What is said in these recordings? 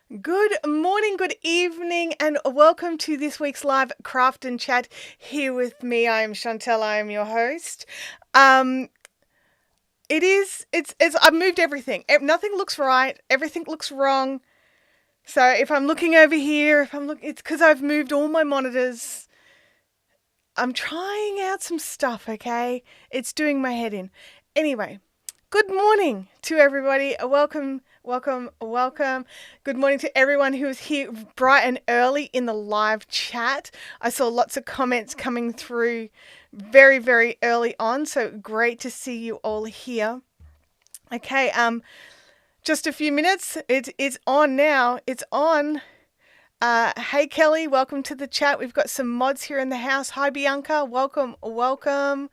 Good morning, good evening, and welcome to this week's live craft and chat here with me. I am Chantelle. I am your host. I've moved everything. Nothing looks right. Everything looks wrong. So if I'm looking over here, it's because I've moved all my monitors. I'm trying out some stuff, okay? It's doing my head in. Anyway, good morning to everybody. Welcome. Good morning to everyone who is here bright and early in the live chat. I saw lots of comments coming through very, very early on, so great to see you all here. Okay, just a few minutes. It's on now. It's on. Hey Kelly, welcome to the chat. We've got some mods here in the house. Hi Bianca, welcome.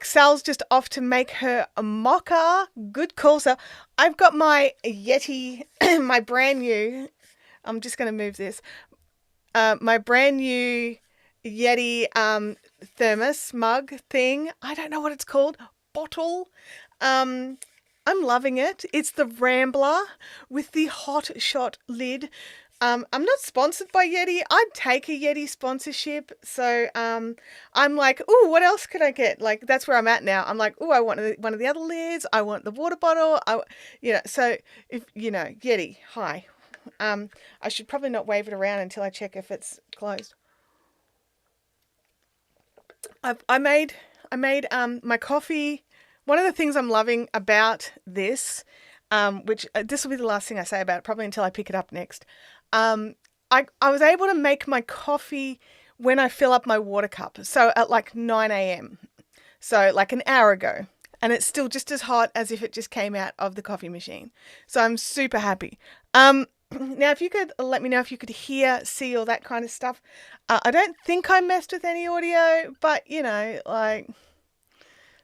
Sal's just off to make her a mocha. Good call, Sal. I've got my Yeti, my brand new, I'm just going to move this, my brand new Yeti thermos mug thing. I don't know what it's called. Bottle. I'm loving it. It's the Rambler with the hot shot lid. I'm not sponsored by Yeti. I'd take a Yeti sponsorship. So I'm like, ooh, what else could I get? Like, that's where I'm at now. I'm like, ooh, I want one of the other lids. I want the water bottle. So if, Yeti, hi. I should probably not wave it around until I check if it's closed. I made my coffee. One of the things I'm loving about this, which this will be the last thing I say about it, probably until I pick it up next. I was able to make my coffee when I fill up my water cup. So at like 9 a.m. So like an hour ago. And it's still just as hot as if it just came out of the coffee machine. So I'm super happy. Now, if you could let me know if you could hear, see, all that kind of stuff. I don't think I messed with any audio, but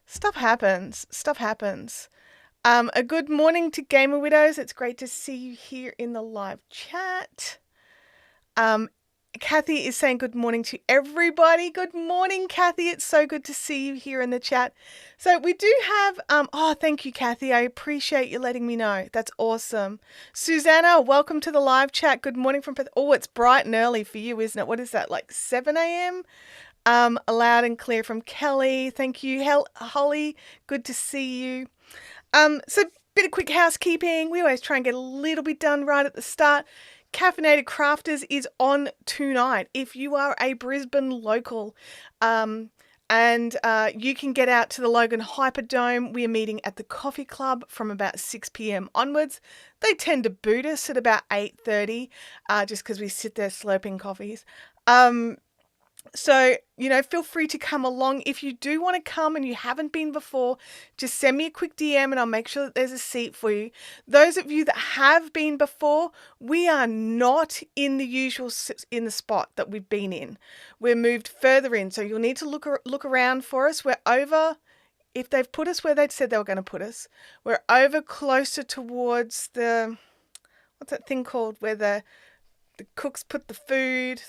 stuff happens. A good morning to Gamer Widows. It's great to see you here in the live chat. Kathy is saying good morning to everybody. Good morning, Kathy. It's so good to see you here in the chat. So we do have, thank you, Kathy. I appreciate you letting me know. That's awesome. Susanna, welcome to the live chat. Good morning from Perth. Oh, it's bright and early for you, isn't it? What is that, like 7 a.m.? Loud and clear from Kelly. Thank you, Holly. Good to see you. So bit of quick housekeeping. We always try and get a little bit done right at the start. Caffeinated Crafters is on tonight. If you are a Brisbane local, and you can get out to the Logan Hyperdome, we are meeting at the Coffee Club from about 6 p.m. onwards. They tend to boot us at about 8:30, just because we sit there slurping coffees. So, feel free to come along. If you do want to come and you haven't been before, just send me a quick DM and I'll make sure that there's a seat for you. Those of you that have been before, we are not in the spot that we've been in. We're moved further in, so you'll need to look around for us. We're over, if they've put us where they'd said they were going to put us, we're over closer towards what's that thing called, where the cooks put the food,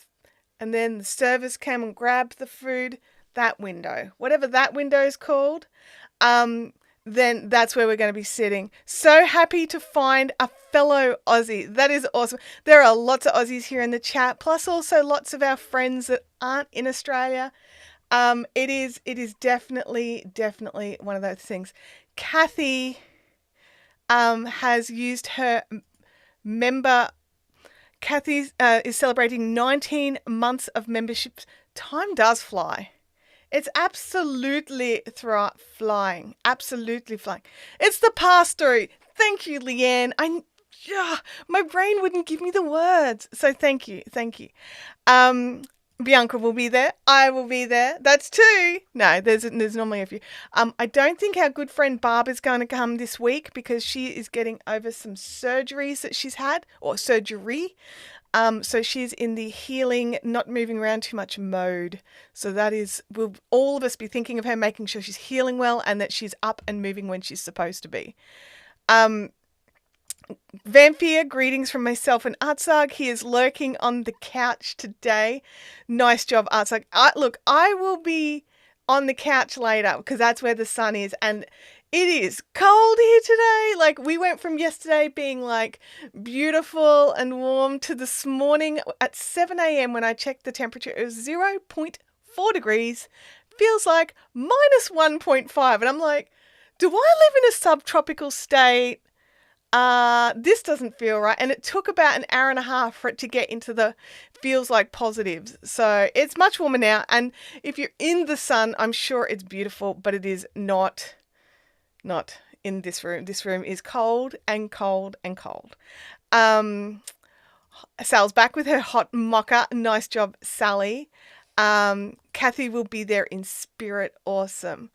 and then the servers came and grabbed the food, that window. Whatever that window is called, then that's where we're going to be sitting. So happy to find a fellow Aussie. That is awesome. There are lots of Aussies here in the chat, plus also lots of our friends that aren't in Australia. It is definitely one of those things. Kathy has used her member. Kathy is celebrating 19 months of membership. Time does fly. It's absolutely flying. Absolutely flying. It's the pass-through. Thank you, Leanne. My brain wouldn't give me the words. So thank you. Bianca will be there. I will be there. That's two. No, there's normally a few. I don't think our good friend Barb is going to come this week because she is getting over some surgeries that she's had, or surgery. So she's in the healing, not moving around too much mode. So we'll all of us be thinking of her, making sure she's healing well and that she's up and moving when she's supposed to be. Vampire, greetings from myself and Artsag. He is lurking on the couch today. Nice job, Artsag. Look, I will be on the couch later because that's where the sun is. And It is cold here today. Like, we went from yesterday being like beautiful and warm to this morning at 7 a.m. when I checked the temperature, it was 0.4 degrees. Feels like minus 1.5. And I'm like, do I live in a subtropical state? This doesn't feel right. And it took about an hour and a half for it to get into the feels like positives. So it's much warmer now. And if you're in the sun, I'm sure it's beautiful, but it is not in this room. This room is cold and cold and cold. Sal's back with her hot mocha. Nice job, Sally. Kathy will be there in spirit. Awesome.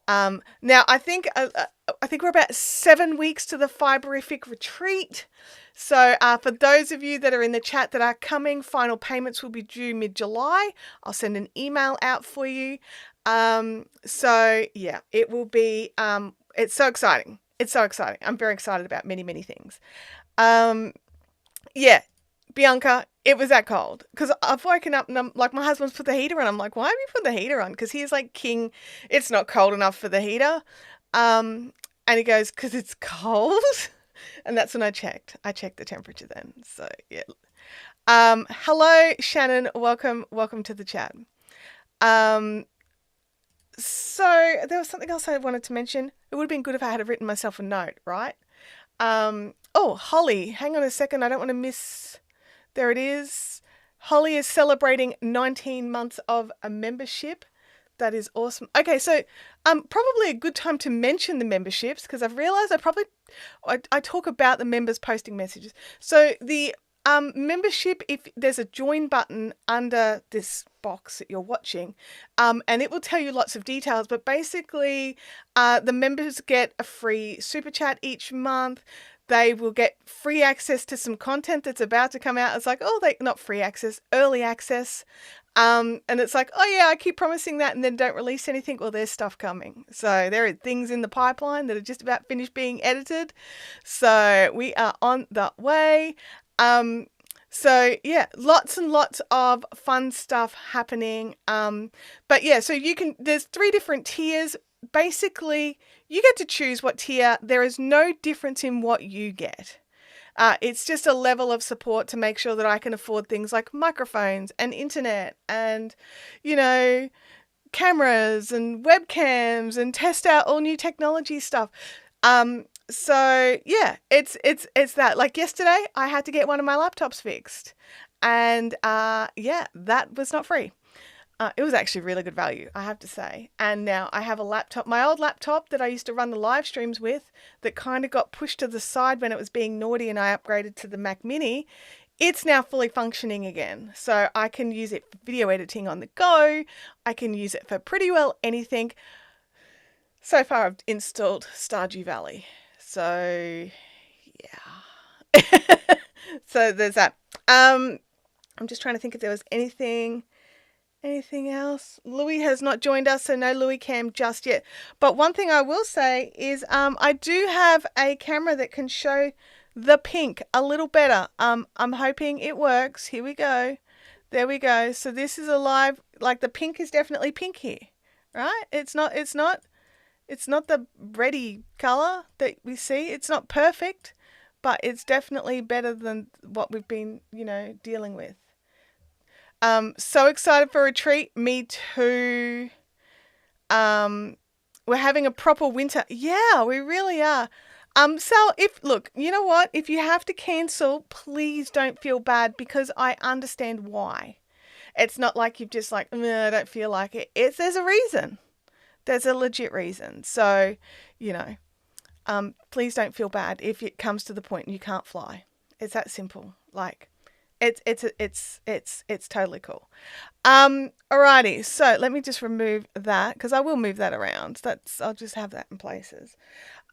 Now I think we're about 7 weeks to the Fiberific retreat. So for those of you that are in the chat that are coming, final payments will be due mid-July. I'll send an email out for you. So yeah, it will be, it's so exciting. It's so exciting. I'm very excited about many, many things. Yeah, Bianca, it was that cold because I've woken up and I'm like, my husband's put the heater on. I'm like, why have you put the heater on? Because he's like, King, it's not cold enough for the heater. And he goes, because it's cold. And that's when I checked the temperature then. So yeah. Hello, Shannon. Welcome to the chat. So there was something else I wanted to mention. It would have been good if I had written myself a note, right? Oh, Holly, hang on a second. I don't want to miss. There it is. Holly is celebrating 19 months of a membership. That is awesome. Okay, so probably a good time to mention the memberships because I've realized I talk about the members posting messages. So the membership, if there's a join button under this box that you're watching, and it will tell you lots of details, but basically the members get a free super chat each month. They will get free access to some content that's about to come out. It's like, not free access, early access. And it's like, oh yeah, I keep promising that and then don't release anything. Well, there's stuff coming. So there are things in the pipeline that are just about finished being edited. So we are on the way. So yeah, lots and lots of fun stuff happening. But yeah, so there's 3 different tiers. Basically, you get to choose what tier. There is no difference in what you get. It's just a level of support to make sure that I can afford things like microphones and internet and, cameras and webcams and test out all new technology stuff. So yeah, it's that. Like yesterday, I had to get one of my laptops fixed, and yeah, that was not free. It was actually really good value, I have to say. And now I have a laptop, my old laptop that I used to run the live streams with, that kind of got pushed to the side when it was being naughty and I upgraded to the Mac Mini. It's now fully functioning again. So I can use it for video editing on the go. I can use it for pretty well anything. So far I've installed Stardew Valley. So yeah. So there's that. I'm just trying to think if there was anything else. Louis has not joined us, so no Louis cam just yet. But one thing I will say is I do have a camera that can show the pink a little better. I'm hoping it works. Here we go. There we go. So this is a live, like the pink is definitely pink here, right? It's not the reddy color that we see. It's not perfect, but it's definitely better than what we've been, dealing with. So excited for a retreat. Me too. We're having a proper winter. Yeah, we really are. Sal, you know what? If you have to cancel, please don't feel bad because I understand why. It's not like you've just like, I don't feel like it. There's a reason. There's a legit reason. So, please don't feel bad if it comes to the point you can't fly. It's that simple. Like, it's totally cool. Alrighty, so let me just remove that because I will move that around. I'll just have that in places.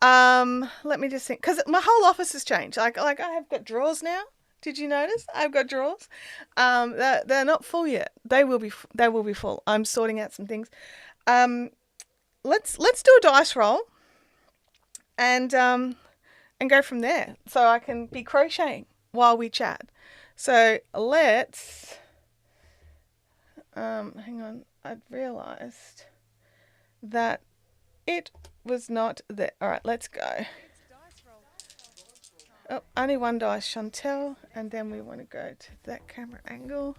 Let me just think, because my whole office has changed. Like I have got drawers now. Did you notice? I've got drawers. They're not full yet. They will be full. I'm sorting out some things. Let's do a dice roll and go from there. So I can be crocheting while we chat. So let's, hang on, I'd realized that It was not there. All right, let's go. Oh, only one dice, Chantelle, and then we want to go to that camera angle.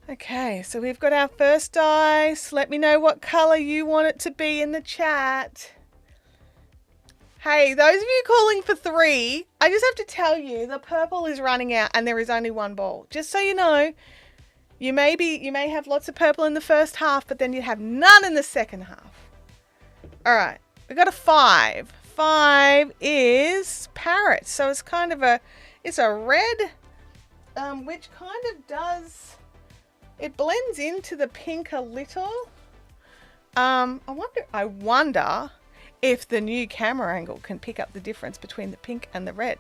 Okay, so we've got our first dice. Let me know what color you want it to be in the chat. Hey, those of you calling for 3, I just have to tell you the purple is running out and there is only one ball. Just so you know, you may have lots of purple in the first half, but then you have none in the second half. All right, we got a 5. 5 is Parrot, so it's kind of it's a red, which kind of does, it blends into the pink a little. I wonder if the new camera angle can pick up the difference between the pink and the red.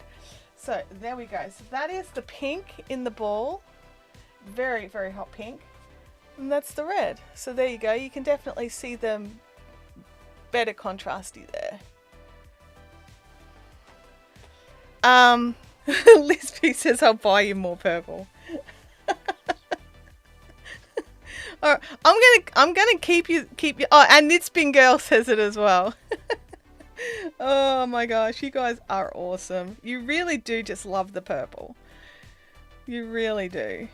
So there we go. So that is the pink in the ball. Very, very hot pink. And that's the red. So there you go. You can definitely see them better contrasty there. Lisby says I'll buy you more purple. All right, I'm gonna keep you. Oh, and Knitspin Girl says it as well. Oh my gosh, you guys are awesome. You really do just love the purple. You really do.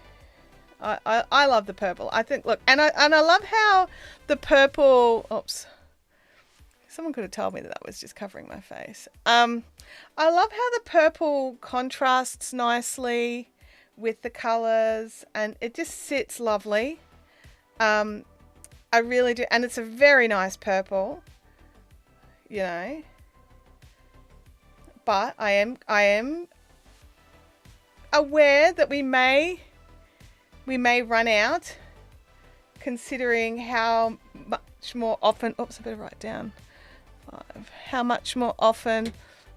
I love the purple. I think, look, and I love how the purple. Oops. Someone could have told me that was just covering my face. I love how the purple contrasts nicely with the colors, and it just sits lovely. I really do, and it's a very nice purple, you know. But I am aware that we may run out, considering how much more often. Oops, I better write down 5. How much more often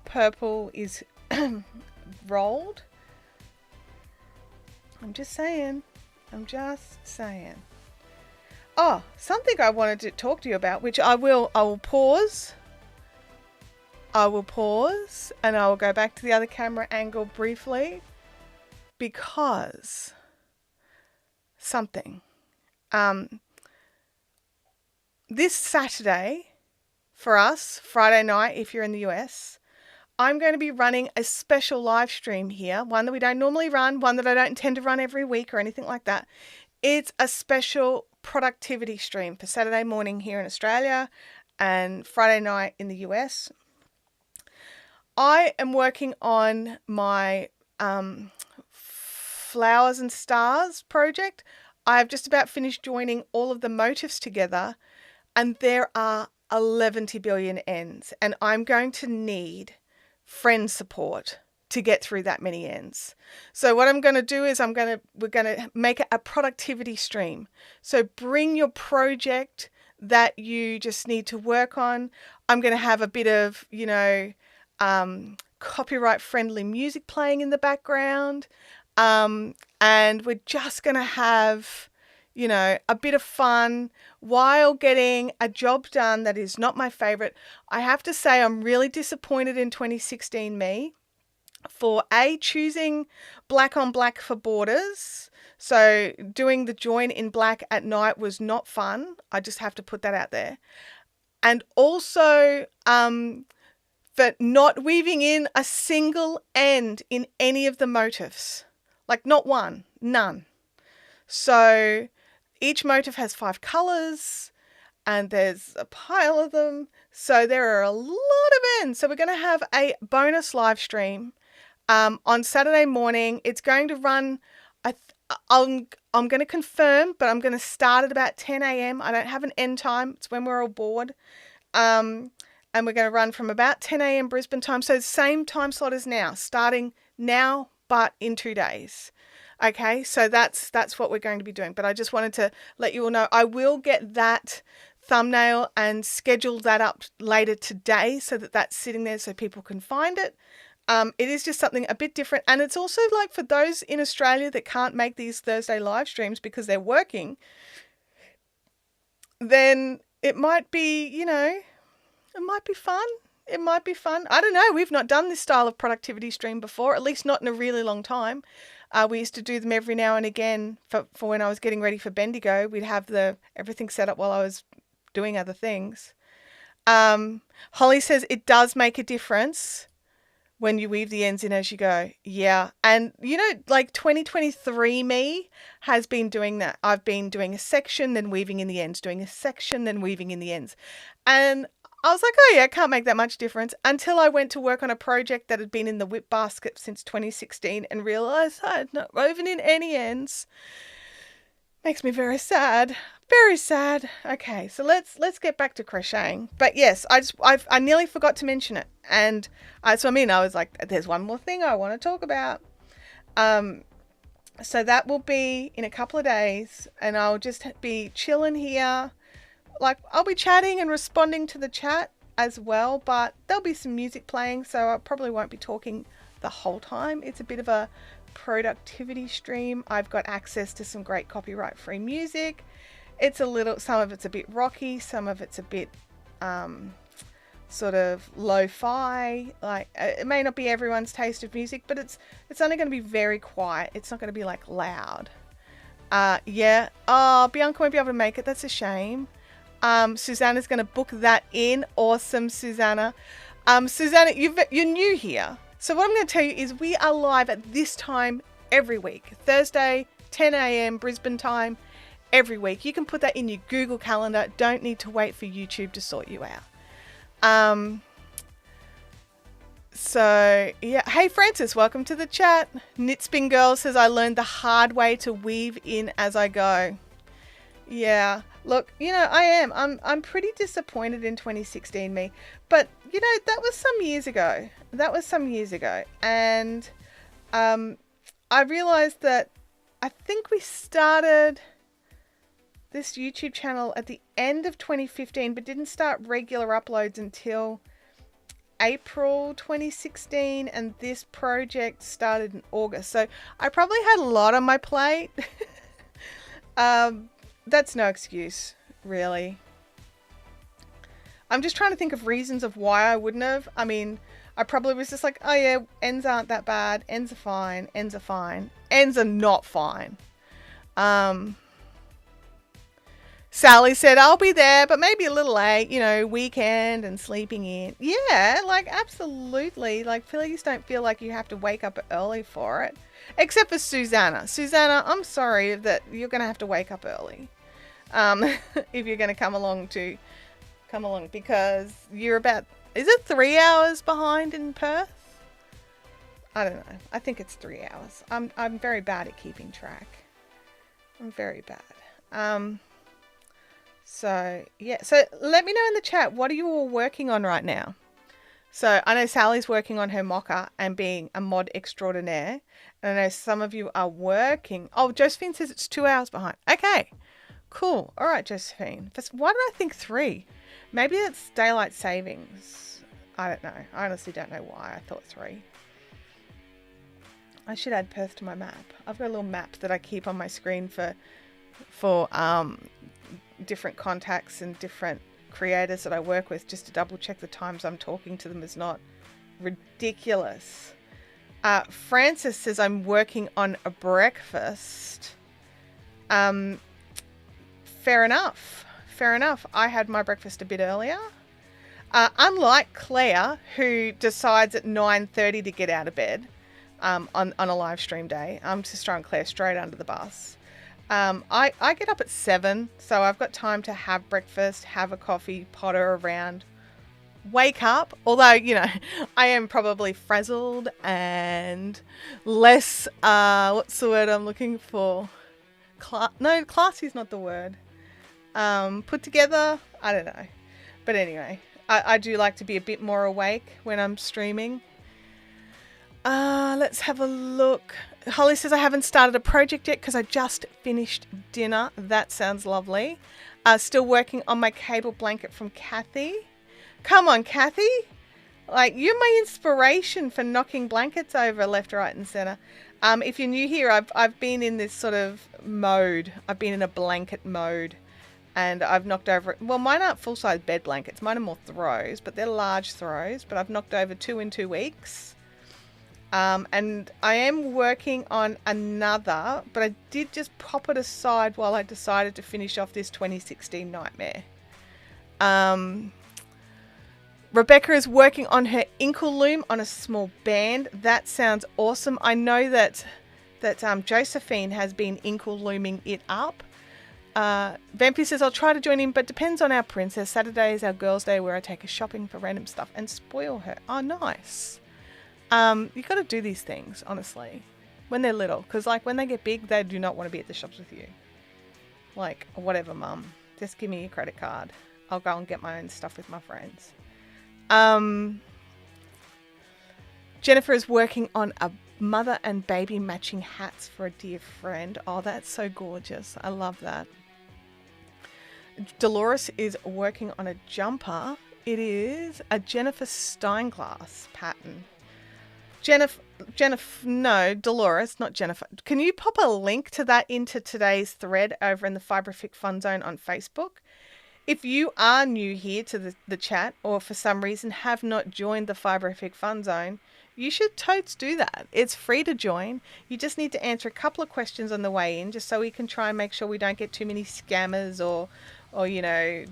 purple is rolled. I'm just saying. Oh, something I wanted to talk to you about, which I will pause. I will pause and I will go back to the other camera angle briefly, because something. This Saturday for us, Friday night, if you're in the US, I'm going to be running a special live stream here, one that we don't normally run, one that I don't intend to run every week or anything like that. It's a special productivity stream for Saturday morning here in Australia and Friday night in the US. I am working on my Flowers and Stars project. I've just about finished joining all of the motifs together, and there are 11 billion ends, and I'm going to need friend support to get through that many ends. So what I'm going to do is we're going to make it a productivity stream. So bring your project that you just need to work on. I'm going to have a bit of, copyright friendly music playing in the background. And we're just going to have, a bit of fun while getting a job done that is not my favorite. I have to say I'm really disappointed in 2016 me for choosing black on black for borders. So doing the join in black at night was not fun. I just have to put that out there. And also for not weaving in a single end in any of the motifs. Like not one, none. So each motif has 5 colors and there's a pile of them. So there are a lot of ends. So we're going to have a bonus live stream on Saturday morning. It's going to run, I'm going to confirm, but I'm going to start at about 10 a.m. I don't have an end time. It's when we're all bored. And we're going to run from about 10 a.m. Brisbane time. So same time slot as now, starting now, but in 2 days. Okay, so that's what we're going to be doing. But I just wanted to let you all know, I will get that thumbnail and schedule that up later today so that that's sitting there so people can find it. It is just something a bit different. And it's also like for those in Australia that can't make these Thursday live streams because they're working, then it might be, it might be fun. It might be fun. I don't know. We've not done this style of productivity stream before, at least not in a really long time. We used to do them every now and again for when I was getting ready for Bendigo. We'd have everything set up while I was doing other things. Holly says it does make a difference when you weave the ends in as you go. Yeah. And you know, like 2023 me has been doing that. I've been doing a section, then weaving in the ends, doing a section, then weaving in the ends. And I was like, oh yeah, it can't make that much difference, until I went to work on a project that had been in the whip basket since 2016 and realized I had not woven in any ends. Makes me very sad. Very sad. Okay, so let's get back to crocheting. But yes, I nearly forgot to mention it. And I was like, there's one more thing I want to talk about. So that will be in a couple of days, and I'll just be chilling here. Like, I'll be chatting and responding to the chat as well, but there'll be some music playing, so I probably won't be talking the whole time. It's a bit of a productivity stream. I've got access to some great copyright free music. Some of it's a bit rocky, some of it's a bit sort of lo-fi. Like, it may not be everyone's taste of music, but it's only going to be very quiet. It's not going to be like loud. Yeah. Oh, Bianca won't be able to make it. That's a shame. Susanna's going to book that in. Awesome, Susanna. Susanna, you're new here. So what I'm going to tell you is we are live at this time every week. Thursday, 10 a.m. Brisbane time, every week. You can put that in your Google Calendar. Don't need to wait for YouTube to sort you out. So, yeah. Hey, Francis, welcome to the chat. Knitspin Girl says, I learned the hard way to weave in as I go. Yeah. Look, you know, I'm pretty disappointed in 2016 me, but you know, that was some years ago. And I realized that I think we started this YouTube channel at the end of 2015, but didn't start regular uploads until April 2016, and this project started in August. So I probably had a lot on my plate. That's no excuse, really. I'm just trying to think of reasons of why I wouldn't have. I mean, I probably was just like, oh yeah, ends aren't that bad. Ends are fine. Ends are fine. Ends are not fine. Sally said, I'll be there, but maybe a little late, you know, weekend and sleeping in. Yeah, like, absolutely. Like, please don't feel like you have to wake up early for it. Except for Susanna. Susanna, I'm sorry that you're going to have to wake up early. If you're going to come along, because you're about, is it 3 hours behind in Perth? I don't know. I think it's 3 hours. I'm very bad at keeping track. I'm very bad. So yeah. So let me know in the chat, what are you all working on right now? So I know Sally's working on her mocha and being a mod extraordinaire. And I know some of you are working. Oh, Josephine says it's 2 hours behind. Okay, cool. All right, Josephine. Why did I think 3? Maybe it's daylight savings. I don't know. I honestly don't know why I thought 3. I should add Perth to my map. I've got a little map that I keep on my screen for different contacts and different creators that I work with, just to double check the times I'm talking to them is not ridiculous. Francis says, I'm working on a breakfast. Fair enough. I had my breakfast a bit earlier. Unlike Claire, who decides at 9:30 to get out of bed on a live stream day. I'm just throwing Claire straight under the bus. I get up at 7, so I've got time to have breakfast, have a coffee, potter around, wake up. Although, you know, I am probably frazzled and less, what's the word I'm looking for? Classy is not the word. Put together, I don't know. But anyway, I do like to be a bit more awake when I'm streaming. Let's have a look. Holly says, I haven't started a project yet because I just finished dinner. That sounds lovely. Still working on my cable blanket from Kathy. Come on, Kathy. Like, you're my inspiration for knocking blankets over left, right, and center. If you're new here, I've been in this sort of mode. I've been in a blanket mode. And I've knocked over, well, mine aren't full-size bed blankets. Mine are more throws, but they're large throws. But I've knocked over 2 in 2 weeks. And I am working on another, but I did just pop it aside while I decided to finish off this 2016 nightmare. Rebecca is working on her inkle loom on a small band. That sounds awesome. I know that Josephine has been inkle looming it up. Vampire says, I'll try to join in, but depends on our princess. Saturday is our girls' day where I take her shopping for random stuff and spoil her. Oh, nice. You got to do these things, honestly, when they're little. Because, like, when they get big, they do not want to be at the shops with you. Like, whatever, mum. Just give me your credit card. I'll go and get my own stuff with my friends. Jennifer is working on a mother and baby matching hats for a dear friend. Oh, that's so gorgeous. I love that. Dolores is working on a jumper. It is a Jennifer Steinglass pattern. No, Dolores, not Jennifer. Can you pop a link to that into today's thread over in the Fibrific Fun Zone on Facebook? If you are new here to the chat, or for some reason have not joined the Fibrific Fun Zone, you should totes do that. It's free to join. You just need to answer a couple of questions on the way in, just so we can try and make sure we don't get too many scammers or you know,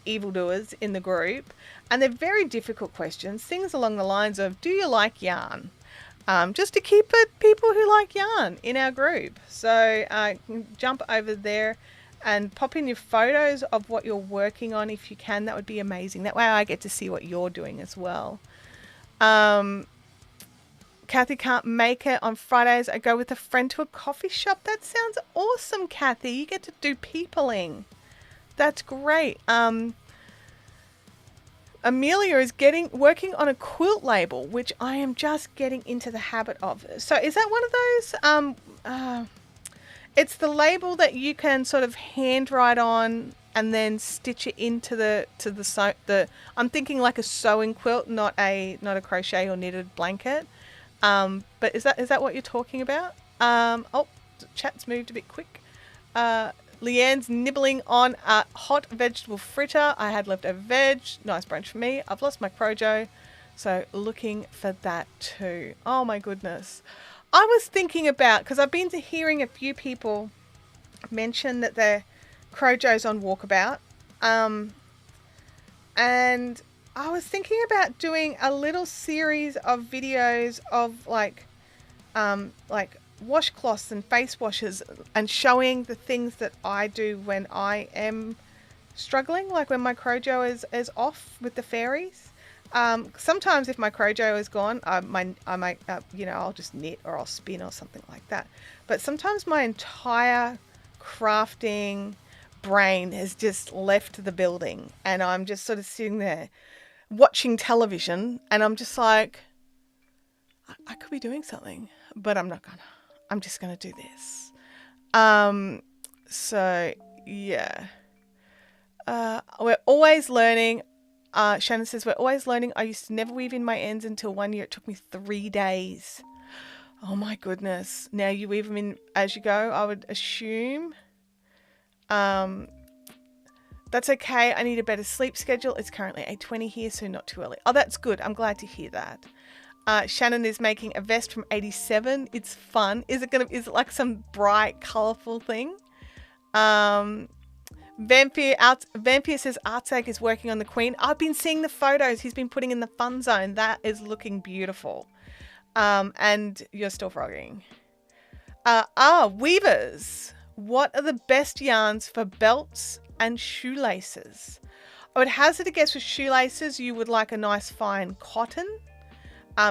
evildoers in the group. And they're very difficult questions, things along the lines of, do you like yarn? Just to keep it people who like yarn in our group. So jump over there and pop in your photos of what you're working on if you can. That would be amazing. That way I get to see what you're doing as well. Kathy can't make it on Fridays. I go with a friend to a coffee shop. That sounds awesome, Kathy. You get to do peopling. That's great. Amelia is working on a quilt label, which I am just getting into the habit of. So is that one of those? It's the label that you can sort of handwrite on and then stitch it into the I'm thinking like a sewing quilt, not a crochet or knitted blanket. But is that what you're talking about? Oh, the chat's moved a bit quick. Leanne's nibbling on a hot vegetable fritter. I had leftover veg. Nice brunch for me. I've lost my Crojo, so looking for that too. Oh my goodness. I was thinking about, because I've been hearing a few people mention that their Crojo's on walkabout. And I was thinking about doing a little series of videos of like washcloths and face washes and showing the things that I do when I am struggling, like when my Crojo is off with the fairies. Sometimes if my Crojo is gone, I might, I'll just knit or I'll spin or something like that. But sometimes my entire crafting brain has just left the building and I'm just sort of sitting there watching television and I'm just like, I could be doing something, but I'm not gonna. I'm just gonna do this. So yeah. We're always learning. Shannon says, we're always learning. I used to never weave in my ends until 1 year. It took me 3 days. Oh my goodness. Now you weave them in as you go, I would assume. That's okay. I need a better sleep schedule. It's currently 8:20 here, so not too early. Oh, that's good. I'm glad to hear that. Shannon is making a vest from 87. It's fun. Is it like some bright, colourful thing? Vampire says Artsag is working on the Queen. I've been seeing the photos he's been putting in the fun zone. That is looking beautiful. And you're still frogging. Weavers. What are the best yarns for belts and shoelaces? I would hazard a guess with shoelaces, you would like a nice fine cotton.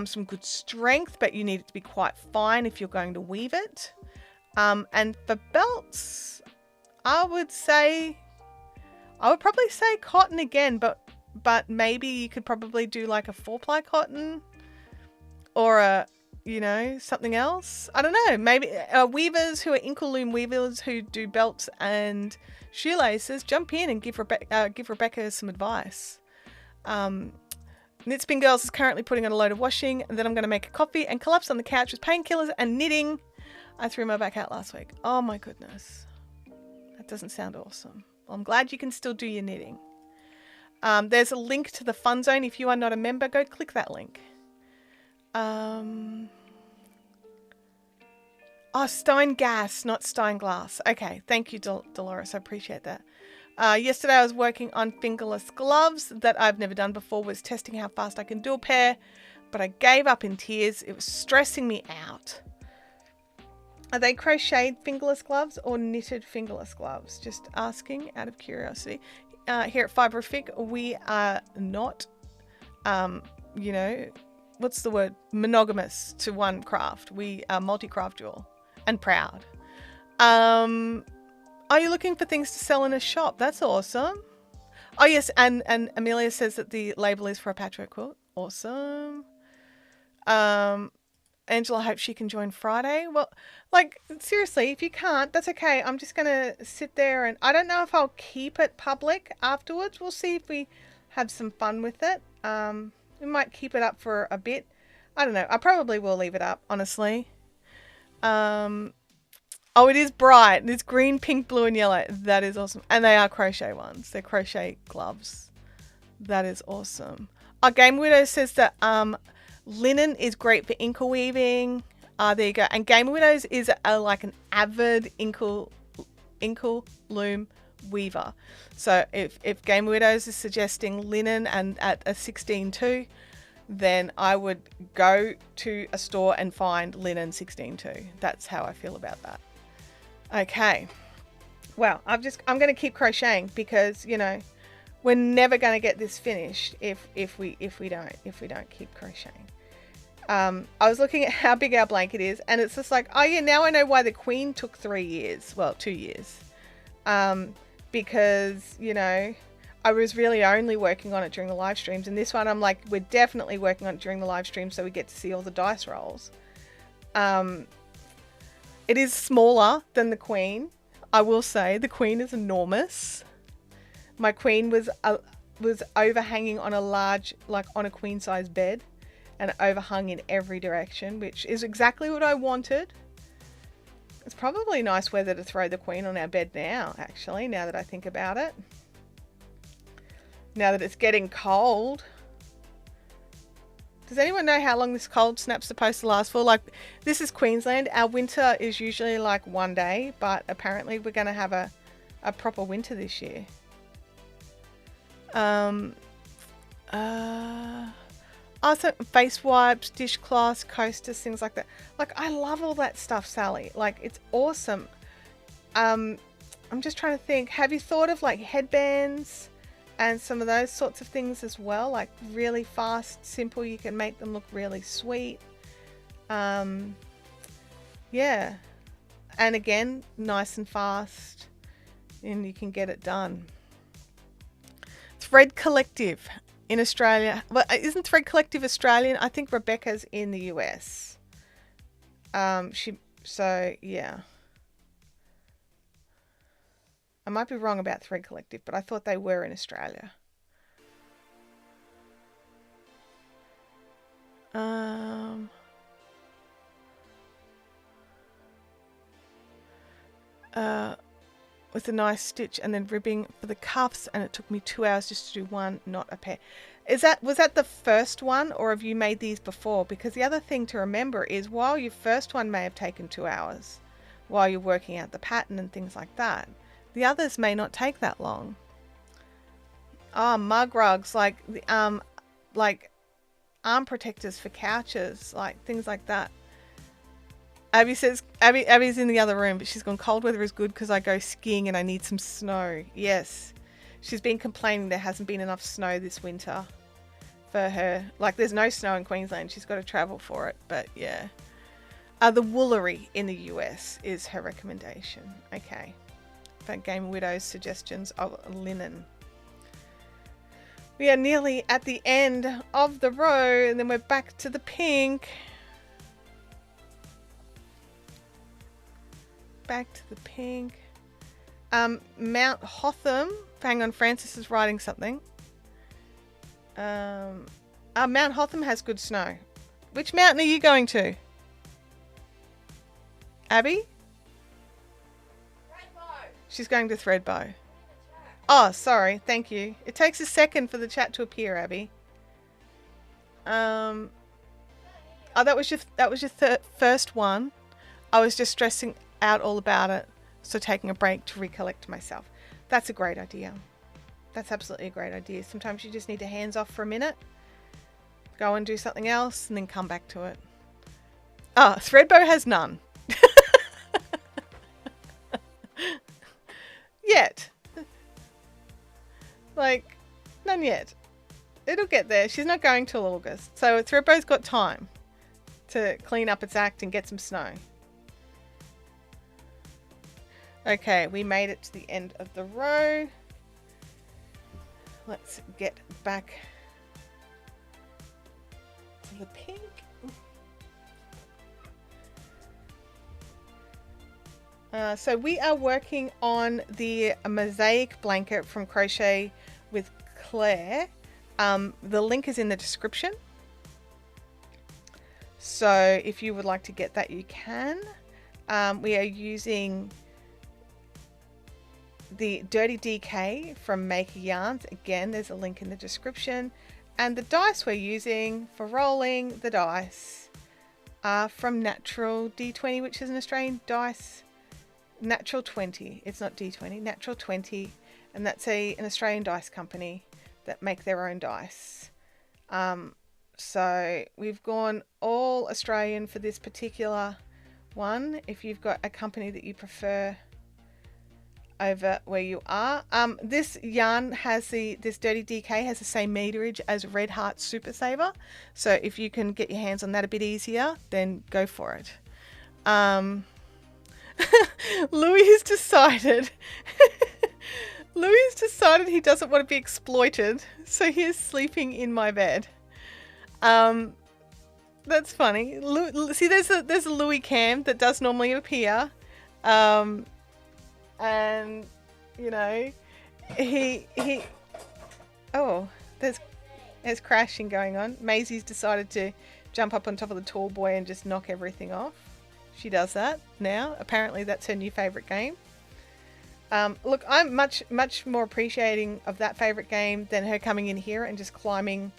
Some good strength, but you need it to be quite fine if you're going to weave it. And for belts, I would probably say cotton again, but maybe you could probably do like a 4-ply cotton or something else. I don't know. Maybe weavers who are inkle loom weavers who do belts and shoelaces, jump in and give Rebecca some advice. Knitspin Girls is currently putting on a load of washing, and then I'm going to make a coffee and collapse on the couch with painkillers and knitting. I threw my back out last week. Oh my goodness. That doesn't sound awesome. Well, I'm glad you can still do your knitting. There's a link to the Fun Zone. If you are not a member, go click that link. Stein Gas, not Stein Glass. Okay, thank you, Dolores. I appreciate that. Yesterday I was working on fingerless gloves that I've never done before, was testing how fast I can do a pair, but I gave up in tears. It was stressing me out. Are they crocheted fingerless gloves or knitted fingerless gloves? Just asking out of curiosity. Here at Fibrific, we are not, you know, what's the word? Monogamous to one craft. We are multi-craftual and proud. Are you looking for things to sell in a shop? That's awesome. Oh, yes. And Amelia says that the label is for a patchwork quilt. Awesome. Angela hopes she can join Friday. Well, like, seriously, if you can't, that's okay. I'm just going to sit there and I don't know if I'll keep it public afterwards. We'll see if we have some fun with it. We might keep it up for a bit. I don't know. I probably will leave it up, honestly. Oh, it is bright. It's green, pink, blue, and yellow. That is awesome. And they are crochet ones. They're crochet gloves. That is awesome. Our Game Widow says that linen is great for inkle weaving. There you go. And Game Widows is like an avid inkle loom weaver. So if Game Widows is suggesting linen and at a 16.2, then I would go to a store and find linen 16.2. That's how I feel about that. Okay. Well, I'm going to keep crocheting because, you know, we're never going to get this finished if we don't keep crocheting. I was looking at how big our blanket is, and it's just like, oh yeah, now I know why the Queen took 3 years. Well, 2 years. Because, you know, I was really only working on it during the live streams, and this one I'm like, we're definitely working on it during the live stream so we get to see all the dice rolls. It is smaller than the Queen. I will say the Queen is enormous. My Queen was overhanging on a large, like on a queen size bed, and overhung in every direction, which is exactly what I wanted. It's probably nice weather to throw the Queen on our bed now, actually, now that I think about it. Now that it's getting cold. Does anyone know how long this cold snap's supposed to last for? Like, this is Queensland. Our winter is usually like 1 day, but apparently we're going to have a proper winter this year. Also, face wipes, dishcloths, coasters, things like that. Like, I love all that stuff, Sally. Like, it's awesome. I'm just trying to think. Have you thought of like headbands and some of those sorts of things as well? Like really fast, simple. You can make them look really sweet. Yeah. And again, nice and fast, and you can get it done. Thread Collective in Australia. Well, isn't Thread Collective Australian? I think Rebecca's in the US. So yeah. I might be wrong about Thread Collective, but I thought they were in Australia. With a nice stitch and then ribbing for the cuffs, and it took me 2 hours just to do one, not a pair. Was that the first one, or have you made these before? Because the other thing to remember is, while your first one may have taken 2 hours while you're working out the pattern and things like that, the others may not take that long. Mug rugs, like arm protectors for couches, like things like that. Abby says, Abby's in the other room, but she's gone, cold weather is good because I go skiing and I need some snow. Yes. She's been complaining there hasn't been enough snow this winter for her. Like, there's no snow in Queensland. She's got to travel for it, but yeah. The Woolery in the US is her recommendation. Okay. For Game Widow's suggestions of linen. We are nearly at the end of the row, and then we're back to the pink. Back to the pink. Mount Hotham. Hang on, Francis is writing something. Mount Hotham has good snow. Which mountain are you going to? Abby? Threadbow. She's going to Threadbow. Oh, sorry. Thank you. It takes a second for the chat to appear, Abby. Oh, that was your first one. I was just stressing out all about it, so taking a break to recollect myself. That's a great idea. That's absolutely a great idea. Sometimes you just need to hands off for a minute, go and do something else, and then come back to it. Oh, Threadbow has none. Yet. Like, none yet. It'll get there. She's not going till August. So Threadbow's got time to clean up its act and get some snow. Okay, we made it to the end of the row. Let's get back to the pink. So we are working on the Mosaic blanket from Crochet with Claire. The link is in the description. So if you would like to get that, you can. We are using the Dirty DK from Maker Yarns. Again, there's a link in the description. And the dice we're using for rolling the dice are from Natural D20, which is an Australian dice. Natural 20. It's not D20. Natural 20. And that's an Australian dice company that make their own dice. So we've gone all Australian for this particular one. If you've got a company that you prefer over where you are. This yarn has this Dirty DK has the same meterage as Red Heart Super Saver. So if you can get your hands on that a bit easier, then go for it. Louis has decided he doesn't want to be exploited, so he is sleeping in my bed. That's funny. See, there's a Louis cam that does normally appear. And you know, there's crashing going on. Maisie's decided to jump up on top of the tall boy and just knock everything off. She does that now. Apparently that's her new favorite game. Look, I'm much more appreciating of that favorite game than her coming in here and just climbing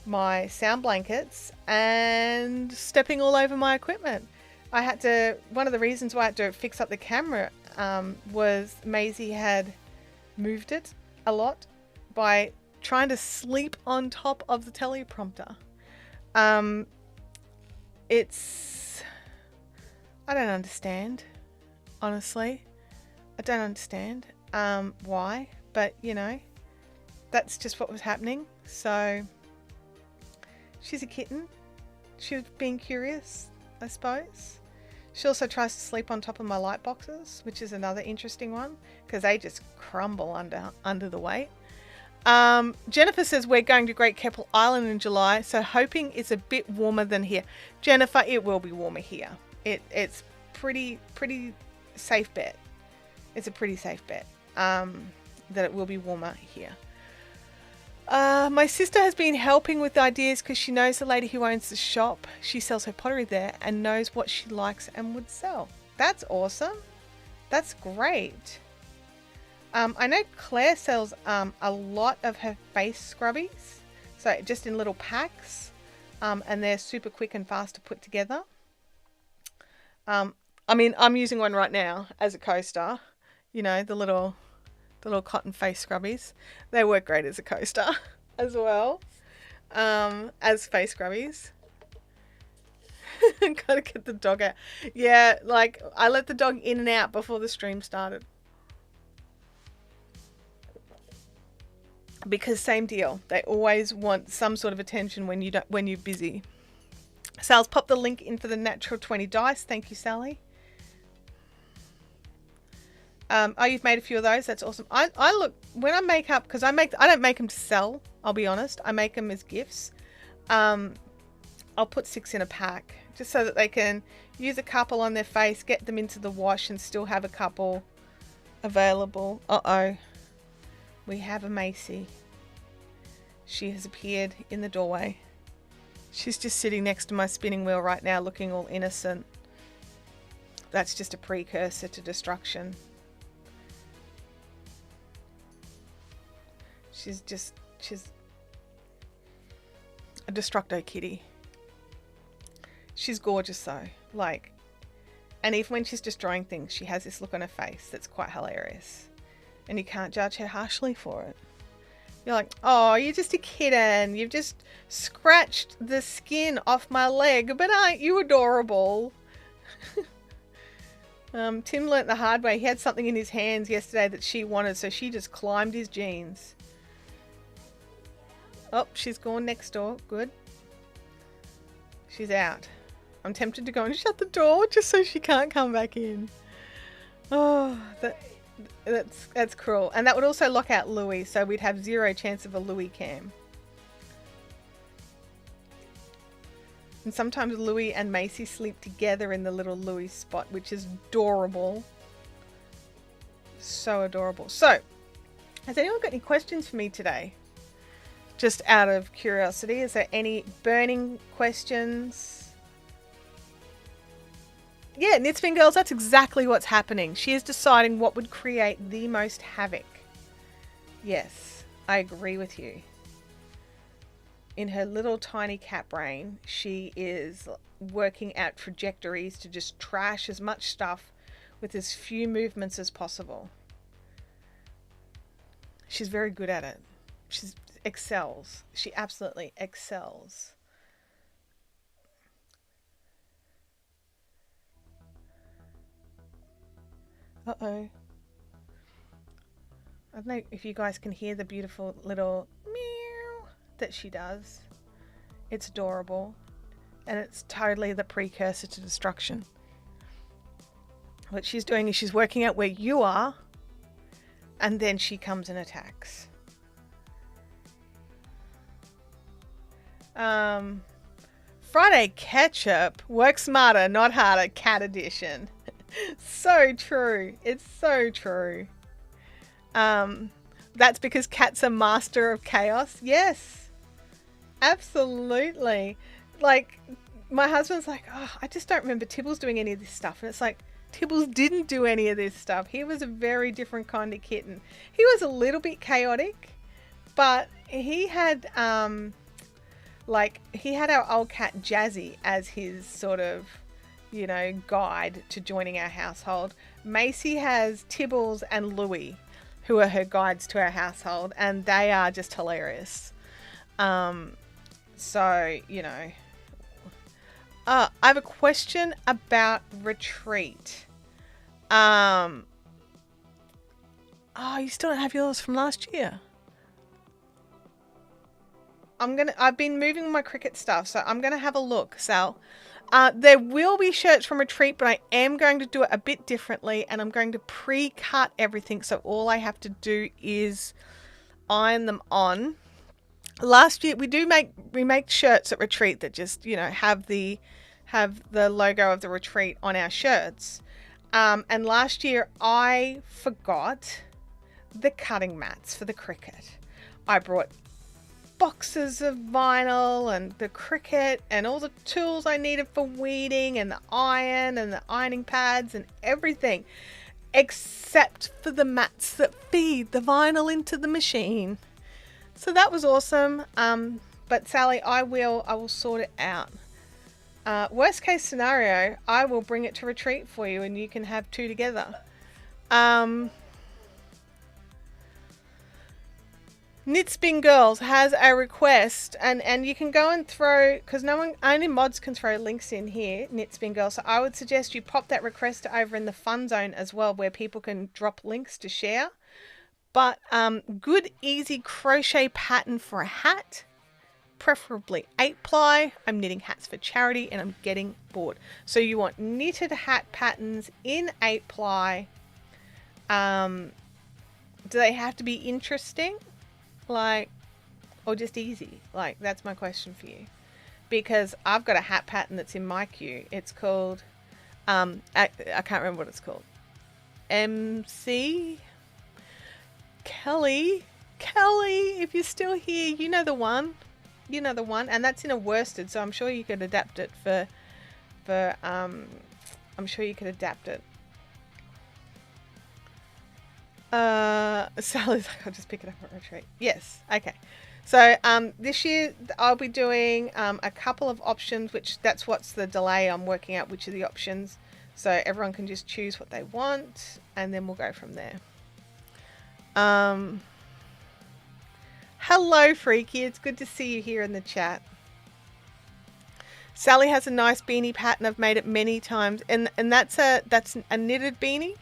my sound blankets and stepping all over my equipment. One of the reasons why I had to fix up the camera was Maisie had moved it a lot by trying to sleep on top of the teleprompter. I don't understand, honestly. I don't understand why, but you know, that's just what was happening. So she's a kitten. She was being curious, I suppose. She also tries to sleep on top of my light boxes, which is another interesting one because they just crumble under the weight. Jennifer says we're going to Great Keppel Island in July, so hoping it's a bit warmer than here. Jennifer, it will be warmer here. It's pretty safe bet. It's a pretty safe bet that it will be warmer here. My sister has been helping with ideas because she knows the lady who owns the shop. She sells her pottery there and knows what she likes and would sell. That's awesome. That's great. I know Claire sells a lot of her face scrubbies. So just in little packs. And they're super quick and fast to put together. I mean, I'm using one right now as a coaster. You know, the little cotton face scrubbies. They work great as a coaster as well. As face scrubbies. Gotta get the dog out. Yeah, like I let the dog in and out before the stream started. Because same deal. They always want some sort of attention when you're busy. Sal's popped the link in for the Natural 20 dice. Thank you, Sally. Oh, you've made a few of those. That's awesome. I look when I make up because I don't make them to sell. I'll be honest. I make them as gifts. I'll put 6 in a pack just so that they can use a couple on their face, get them into the wash, and still have a couple available. Uh-oh. We have a Macy. She has appeared in the doorway. She's just sitting next to my spinning wheel right now, looking all innocent. That's just a precursor to destruction. She's a destructo kitty. She's gorgeous though. Like, and even when she's destroying things, she has this look on her face that's quite hilarious. And you can't judge her harshly for it. You're like, oh, you're just a kitten. You've just scratched the skin off my leg, but aren't you adorable? Tim learnt the hard way. He had something in his hands yesterday that she wanted, so she just climbed his jeans. Oh, she's gone next door. Good. She's out. I'm tempted to go and shut the door just so she can't come back in. Oh, that's cruel. And that would also lock out Louie, so we'd have 0 chance of a Louie cam. And sometimes Louie and Macy sleep together in the little Louie spot, which is adorable. So adorable. So, has anyone got any questions for me today? Just out of curiosity, is there any burning questions? Yeah, Knitspin Girls, that's exactly what's happening. She is deciding what would create the most havoc. Yes, I agree with you. In her little tiny cat brain, she is working out trajectories to just trash as much stuff with as few movements as possible. She's very good at it. She excels. She absolutely excels. Uh-oh. I don't know if you guys can hear the beautiful little meow that she does. It's adorable. And it's totally the precursor to destruction. What she's doing is she's working out where you are, and then she comes and attacks. Friday Ketchup. Work smarter, not harder. Cat edition. So true. It's so true. That's because Cat's a master of chaos. Yes. Absolutely. Like, my husband's like, oh, I just don't remember Tibbles doing any of this stuff. And it's like, Tibbles didn't do any of this stuff. He was a very different kind of kitten. He was a little bit chaotic, but he had, he had our old cat Jazzy as his sort of, you know, guide to joining our household. Macy has Tibbles and Louie, who are her guides to our household, and they are just hilarious. So, you know. I have a question about retreat. Oh, you still don't have yours from last year. I've been moving my Cricut stuff, so I'm gonna have a look, Sal. There will be shirts from retreat, but I am going to do it a bit differently, and I'm going to pre-cut everything, so all I have to do is iron them on. Last year we make shirts at retreat that just, you know, have the logo of the retreat on our shirts. And last year I forgot the cutting mats for the Cricut. I brought boxes of vinyl and the Cricut and all the tools I needed for weeding and the iron and the ironing pads and everything, except for the mats that feed the vinyl into the machine. So that was awesome. But Sally, I will sort it out. Worst case scenario, I will bring it to retreat for you and you can have two together. Knitspin Girls has a request, and you can go and throw, because only mods can throw links in here, Knitspin Girls. So I would suggest you pop that request over in the fun zone as well, where people can drop links to share. But good easy crochet pattern for a hat, preferably 8-ply. I'm knitting hats for charity and I'm getting bored. So you want knitted hat patterns in 8-ply. Do they have to be interesting? Like, or just easy? Like, that's my question for you. Because I've got a hat pattern that's in my queue. It's called, I can't remember what it's called. MC? Kelly, if you're still here, you know the one. You know the one. And that's in a worsted, so I'm sure you could adapt it I'm sure you could adapt it. Sally's like, I'll just pick it up at retreat. Yes, okay. So this year I'll be doing a couple of options, that's what's the delay. I'm working out which are the options, so everyone can just choose what they want, and then we'll go from there. Hello, Freaky. It's good to see you here in the chat. Sally has a nice beanie pattern. I've made it many times, and that's a knitted beanie.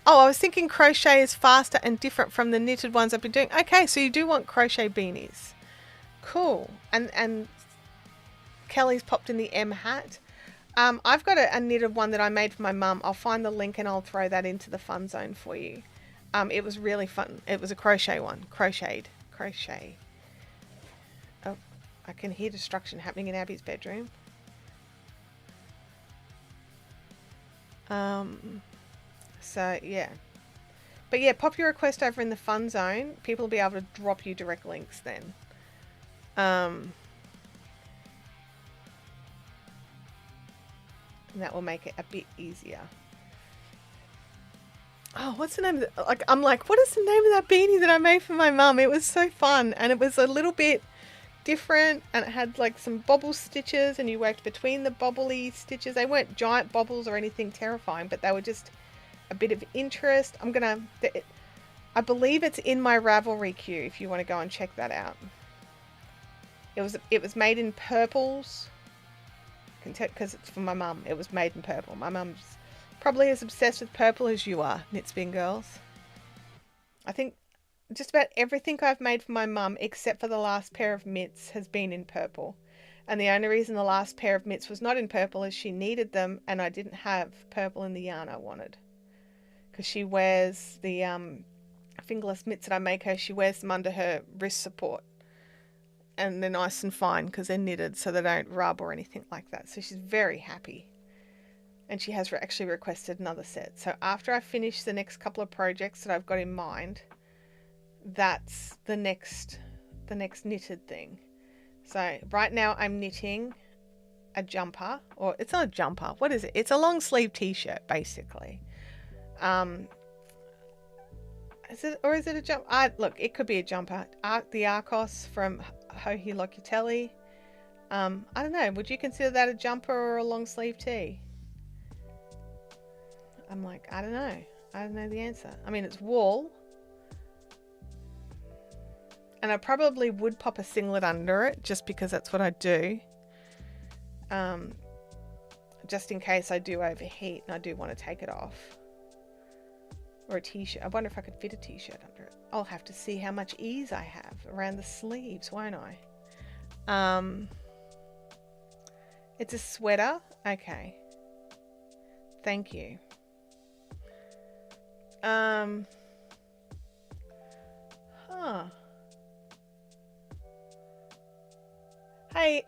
Oh, I was thinking crochet is faster and different from the knitted ones I've been doing. Okay, so you do want crochet beanies. Cool. And Kelly's popped in the M hat. I've got a knitted one that I made for my mum. I'll find the link and I'll throw that into the fun zone for you. It was really fun. It was a crochet one. Crochet. Oh, I can hear destruction happening in Abby's bedroom. So, yeah. But yeah, pop your request over in the fun zone. People will be able to drop you direct links then. And that will make it a bit easier. Oh, what's the name of the, like, I'm like, what is the name of that beanie that I made for my mum? It was so fun. And it was a little bit different. And it had like some bobble stitches. And you worked between the bobbly stitches. They weren't giant bobbles or anything terrifying. But they were just a bit of interest. I believe it's in my Ravelry queue if you want to go and check that out. It was made in purples. Because it's for my mum. It was made in purple. My mum's probably as obsessed with purple as you are, Knitspin girls. I think just about everything I've made for my mum, except for the last pair of mitts, has been in purple. And the only reason the last pair of mitts was not in purple is she needed them, and I didn't have purple in the yarn I wanted. Because she wears the fingerless mitts that I make her, she wears them under her wrist support. And they're nice and fine because they're knitted so they don't rub or anything like that. So she's very happy. And she has actually requested another set. So after I finish the next couple of projects that I've got in mind, that's the next knitted thing. So right now I'm knitting a jumper, or it's not a jumper. What is it? It's a long sleeve t-shirt basically. Is it a jumper? Look, it could be a jumper. The Arcos from Hohi Locatelli. I don't know. Would you consider that a jumper or a long sleeve tee? I'm like, I don't know. I don't know the answer. I mean, it's wool. And I probably would pop a singlet under it just because that's what I do. Just in case I do overheat and I do want to take it off. Or a t-shirt. I wonder if I could fit a t-shirt under it. I'll have to see how much ease I have around the sleeves, won't I? It's a sweater. Okay. Thank you. Hey,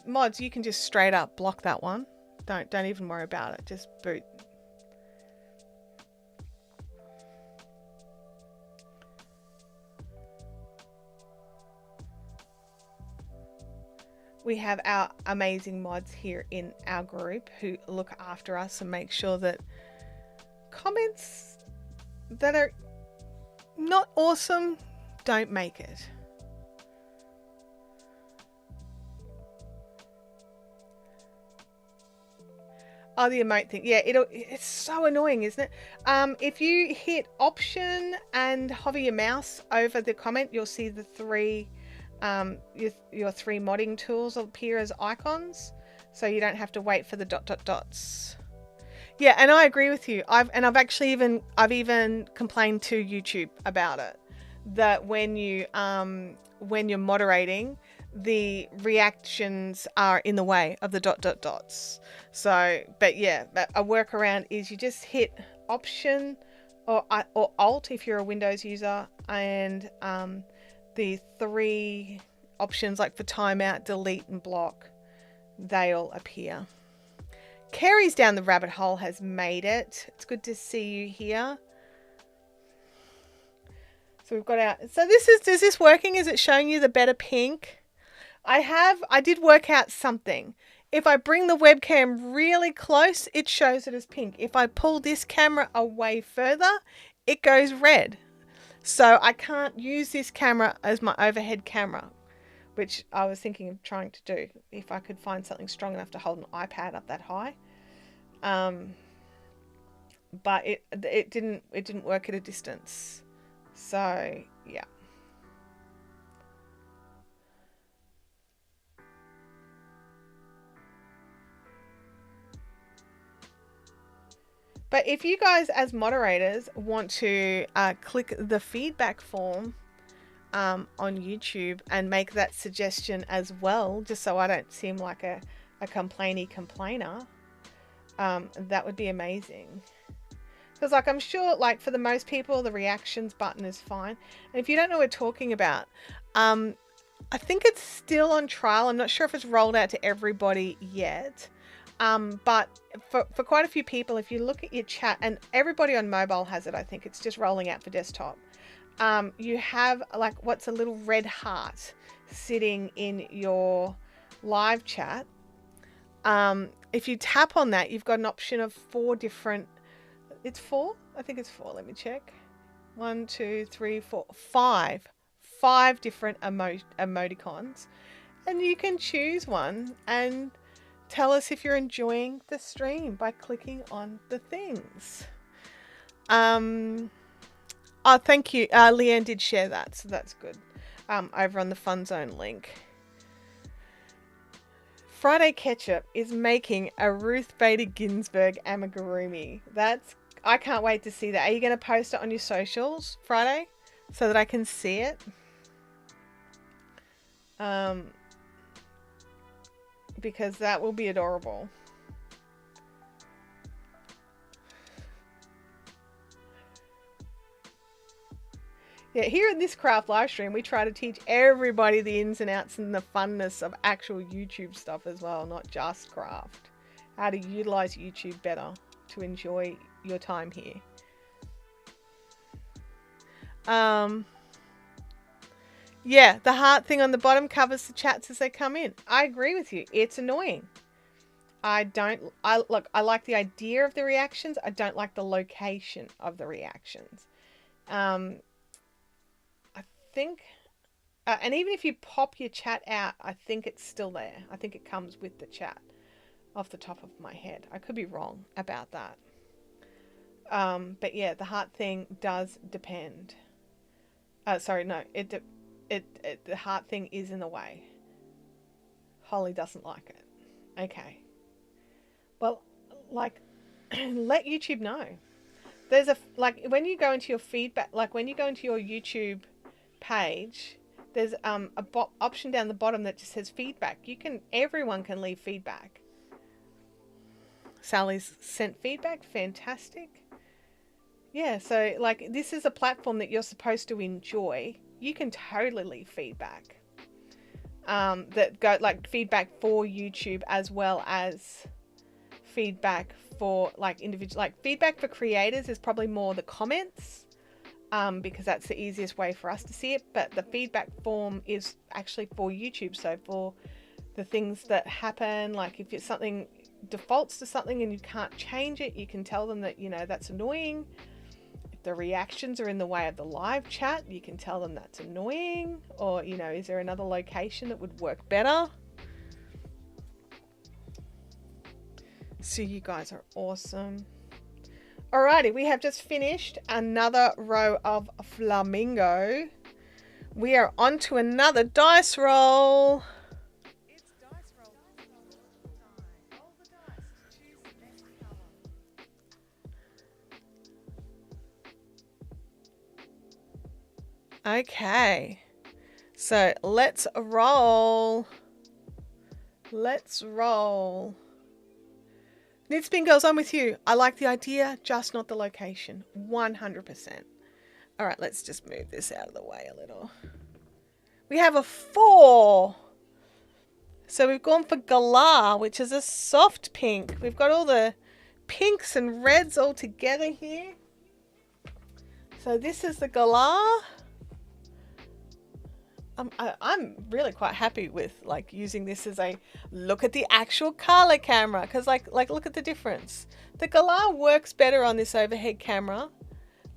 mods, you can just straight up block that one. Don't even worry about it. Just boot. We have our amazing mods here in our group who look after us and make sure that comments that are not awesome don't make it. Oh, the emote thing. Yeah, it's so annoying, isn't it? If you hit Option and hover your mouse over the comment, you'll see the three your three modding tools appear as icons, so you don't have to wait for the dots. Yeah, and I agree with you. I've even complained to YouTube about it, that when you're moderating, the reactions are in the way of the dots. So, but yeah, a workaround is you just hit Option or Alt if you're a Windows user, and the three options like for timeout, delete, and block, they'll appear. Carrie's down the rabbit hole has made it. It's good to see you here. So we've got our. So is this working? Is it showing you the better pink? I did work out something. If I bring the webcam really close, it shows it as pink. If I pull this camera away further, it goes red. So I can't use this camera as my overhead camera, which I was thinking of trying to do if I could find something strong enough to hold an iPad up that high. but it didn't work at a distance. So yeah. But if you guys as moderators want to click the feedback form on YouTube and make that suggestion as well, just so I don't seem like a complainer, that would be amazing. Because like I'm sure like for the most people the reactions button is fine. And if you don't know what we're talking about, I think it's still on trial. I'm not sure if it's rolled out to everybody yet. But for quite a few people, if you look at your chat, and everybody on mobile has it, I think it's just rolling out for desktop. You have like what's a little red heart sitting in your live chat. If you tap on that, you've got an option of 4 different, it's 4? I think it's 4. Let me check. 1, 2, 3, 4, 5. 5 different emoticons. And you can choose one and tell us if you're enjoying the stream by clicking on the things. Oh, thank you. Leanne did share that, so that's good. Over on the Fun Zone link. Friday Ketchup is making a Ruth Bader Ginsburg amigurumi. I can't wait to see that. Are you going to post it on your socials Friday so that I can see it? Because that will be adorable. Yeah, here in this craft live stream, we try to teach everybody the ins and outs and the funness of actual YouTube stuff as well, not just craft. How to utilize YouTube better to enjoy your time here. Yeah, the heart thing on the bottom covers the chats as they come in. I agree with you. It's annoying. I like the idea of the reactions. I don't like the location of the reactions. I think, and even if you pop your chat out, I think it's still there. I think it comes with the chat off the top of my head. I could be wrong about that. But yeah, the heart thing does depend. Sorry, no, the heart thing is in the way. Holly doesn't like it. Okay. Well, like, let YouTube know. There's when you go into your feedback, like when you go into your YouTube page, there's a option down the bottom that just says feedback. Everyone can leave feedback. Sally's sent feedback. Fantastic. Yeah, so like this is a platform that you're supposed to enjoy. You can totally leave feedback. That go like feedback for YouTube as well as feedback for like individual, like feedback for creators is probably more the comments, because that's the easiest way for us to see it. But the feedback form is actually for YouTube. So for the things that happen, like if it's something defaults to something and you can't change it, you can tell them that, that's annoying. If the reactions are in the way of the live chat, you can tell them that's annoying. Or, is there another location that would work better? So you guys are awesome. Alrighty, we have just finished another row of Flamingo. We are on to another dice roll. It's dice roll time. Roll the dice to choose the next color. Okay, so let's roll. Let's roll. Knit Spin Girls, I'm with you. I like the idea, just not the location. 100%. All right, let's just move this out of the way a little. We have a 4. So we've gone for Galah, which is a soft pink. We've got all the pinks and reds all together here. So this is the Galah. I'm really quite happy with like using this as a look at the actual color camera, because like look at the difference. The Galah works better on this overhead camera,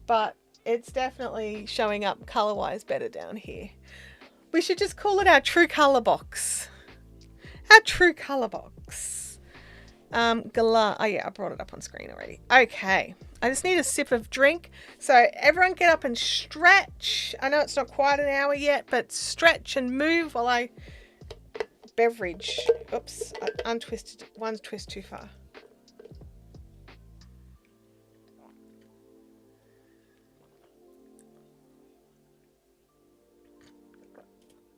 but it's definitely showing up color wise better down here. We should just call it our true color box. Our true color box. Galah. Oh yeah, I brought it up on screen already. Okay. I just need a sip of drink. So everyone get up and stretch. I know it's not quite an hour yet, but stretch and move while I beverage. Oops, I untwisted one twist too far.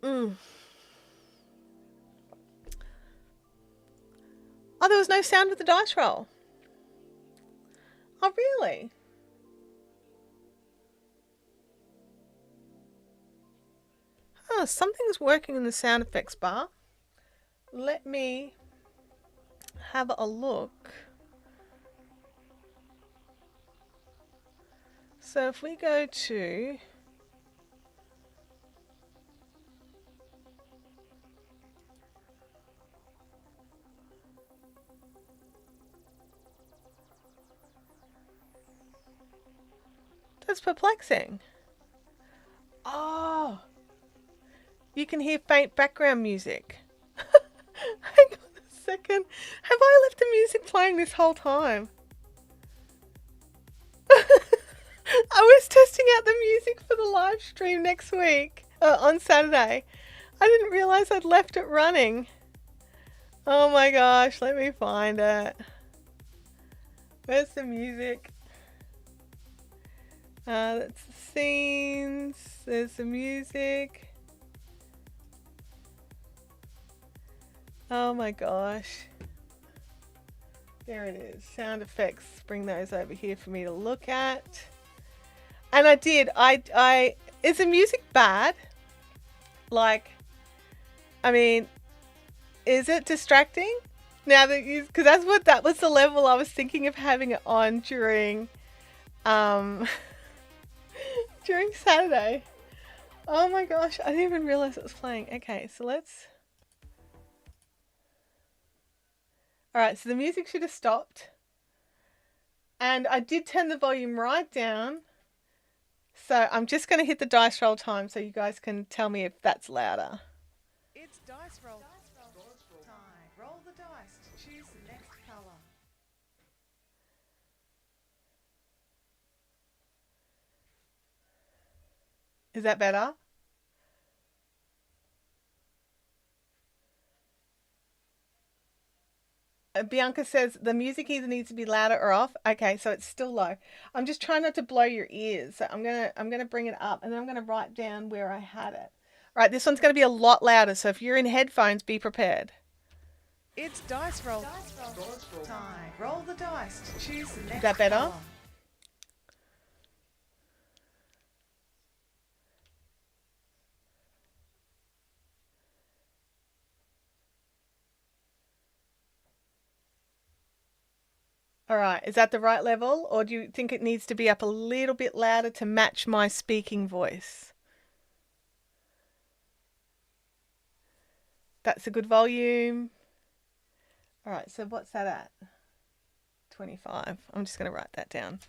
Oh, there was no sound with the dice roll. Oh, really? Oh, something's working in the sound effects bar. Let me have a look. So if we go to that's perplexing. Oh, you can hear faint background music. Hang on a second. Have I left the music playing this whole time? I was testing out the music for the live stream next week, on Saturday. I didn't realize I'd left it running. Oh my gosh, let me find it. Where's the music? That's the scenes. There's the music. Oh my gosh. There it is. Sound effects. Bring those over here for me to look at. And I did. Is the music bad? Like, I mean, is it distracting? Now that you, because that was the level I was thinking of having it on during Saturday. Oh my gosh, I didn't even realize it was playing. Okay, so let's. All right, so the music should have stopped. And I did turn the volume right down. So I'm just going to hit the dice roll time so you guys can tell me if that's louder. It's dice roll time. Roll the dice to choose the next color. Is that better? Bianca says the music either needs to be louder or off. Okay, so it's still low. I'm just trying not to blow your ears. So I'm gonna bring it up and then I'm gonna write down where I had it. All right, this one's gonna be a lot louder. So if you're in headphones, be prepared. It's dice roll time. Roll the dice to choose the next Is that better? color. All right, is that the right level, or do you think it needs to be up a little bit louder to match my speaking voice? That's a good volume. All right, so what's that at? 25. I'm just going to write that down.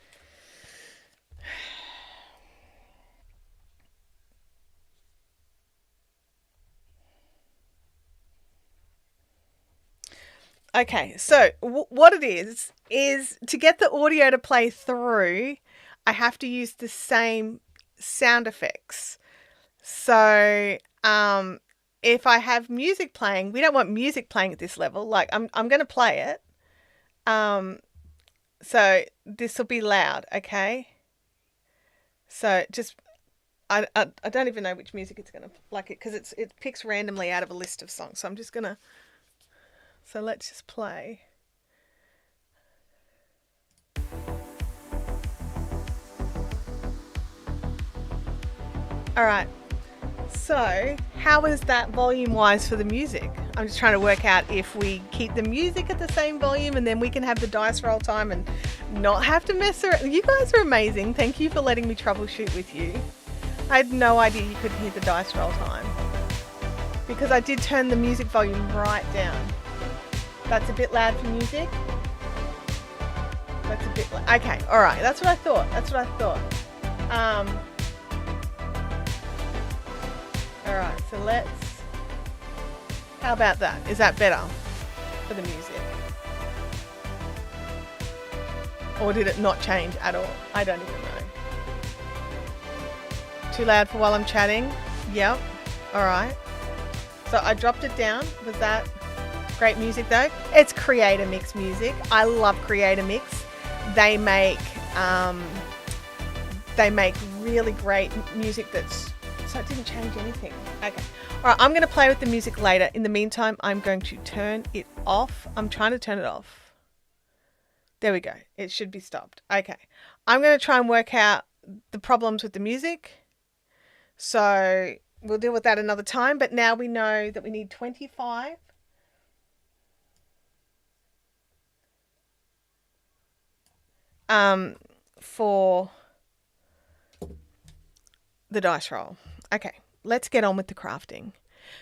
Okay, so what it is to get the audio to play through, I have to use the same sound effects. So if I have music playing, we don't want music playing at this level. Like I'm going to play it. So this will be loud, okay? So just I don't even know which music it's going to like it because it picks randomly out of a list of songs. So I'm just going to. So let's just play. All right. So how is that volume-wise for the music? I'm just trying to work out if we keep the music at the same volume and then we can have the dice roll time and not have to mess around. You guys are amazing. Thank you for letting me troubleshoot with you. I had no idea you could hear the dice roll time because I did turn the music volume right down. That's a bit loud for music. That's a bit okay, alright, that's what I thought. Alright, so let's, how about that? Is that better for the music? Or did it not change at all? I don't even know. Too loud for while I'm chatting? Yep. Alright. So I dropped it down. Was that great music though? It's Creator Mix music. I love Creator Mix. They make really great music that's... So it didn't change anything. Okay. Alright, I'm going to play with the music later. In the meantime, I'm going to turn it off. I'm trying to turn it off. There we go. It should be stopped. Okay. I'm going to try and work out the problems with the music. So we'll deal with that another time. But now we know that we need 25. For the dice roll. Okay, let's get on with the crafting.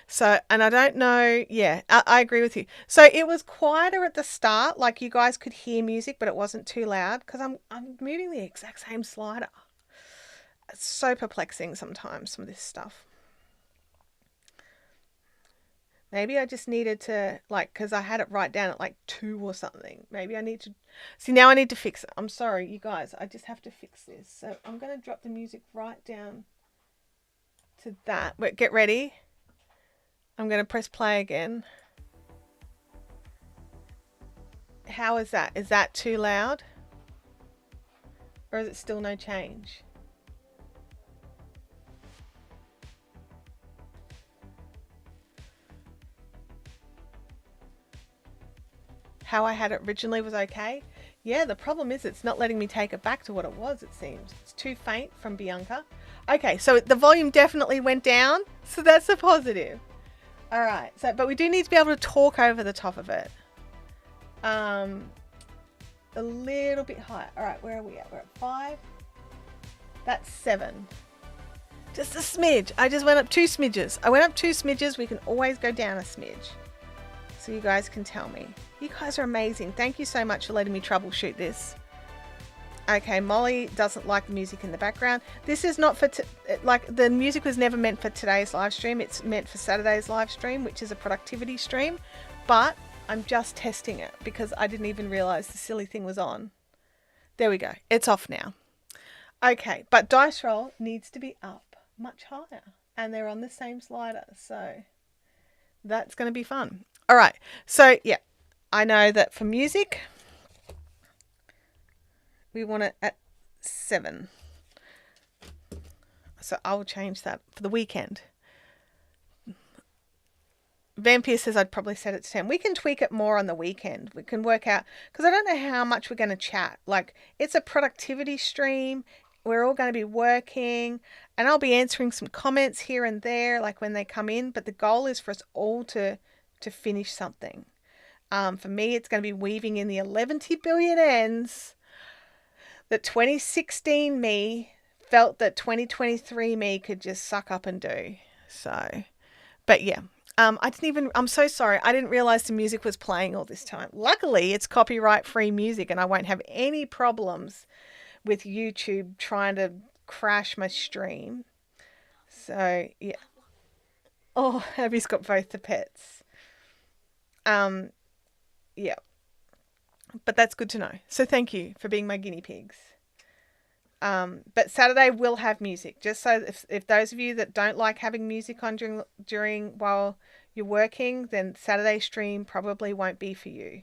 So, and I don't know, yeah, I agree with you. So it was quieter at the start, like you guys could hear music, but it wasn't too loud because I'm moving the exact same slider. It's so perplexing sometimes, some of this stuff. Maybe I just needed to, like, because I had it right down at like 2 or something. Maybe I need to, see, now I need to fix it. I'm sorry, you guys, I just have to fix this. So I'm going to drop the music right down to that. Wait, get ready. I'm going to press play again. How is that? Is that too loud? Or is it still no change? How I had it originally was okay. Yeah, the problem is it's not letting me take it back to what it was, it seems. It's too faint from Bianca. Okay, so the volume definitely went down, so that's a positive. All right, so but we do need to be able to talk over the top of it. A little bit higher. All right, where are we at? We're at 5. That's 7. Just a smidge. I just went up 2 smidges. I went up 2 smidges. We can always go down a smidge. So you guys can tell me. You guys are amazing. Thank you so much for letting me troubleshoot this. Okay, Molly doesn't like the music in the background. This is not for, like, the music was never meant for today's live stream. It's meant for Saturday's live stream, which is a productivity stream. But I'm just testing it because I didn't even realize the silly thing was on. There we go. It's off now. Okay, but dice roll needs to be up much higher. And they're on the same slider. So that's going to be fun. All right. So, yeah. I know that for music, we want it at 7. So I'll change that for the weekend. Vampire says I'd probably set it to 10. We can tweak it more on the weekend. We can work out, because I don't know how much we're going to chat. Like, it's a productivity stream. We're all going to be working, and I'll be answering some comments here and there, like when they come in. But the goal is for us all to finish something. For me, it's going to be weaving in the 11 billion ends that 2016 me felt that 2023 me could just suck up and do. So, but yeah, I'm so sorry. I didn't realize the music was playing all this time. Luckily, it's copyright free music and I won't have any problems with YouTube trying to crash my stream. So, yeah. Oh, Abby's got both the pets. Yeah, but that's good to know. So thank you for being my guinea pigs. But Saturday will have music, just so if those of you that don't like having music on during while you're working, then Saturday stream probably won't be for you.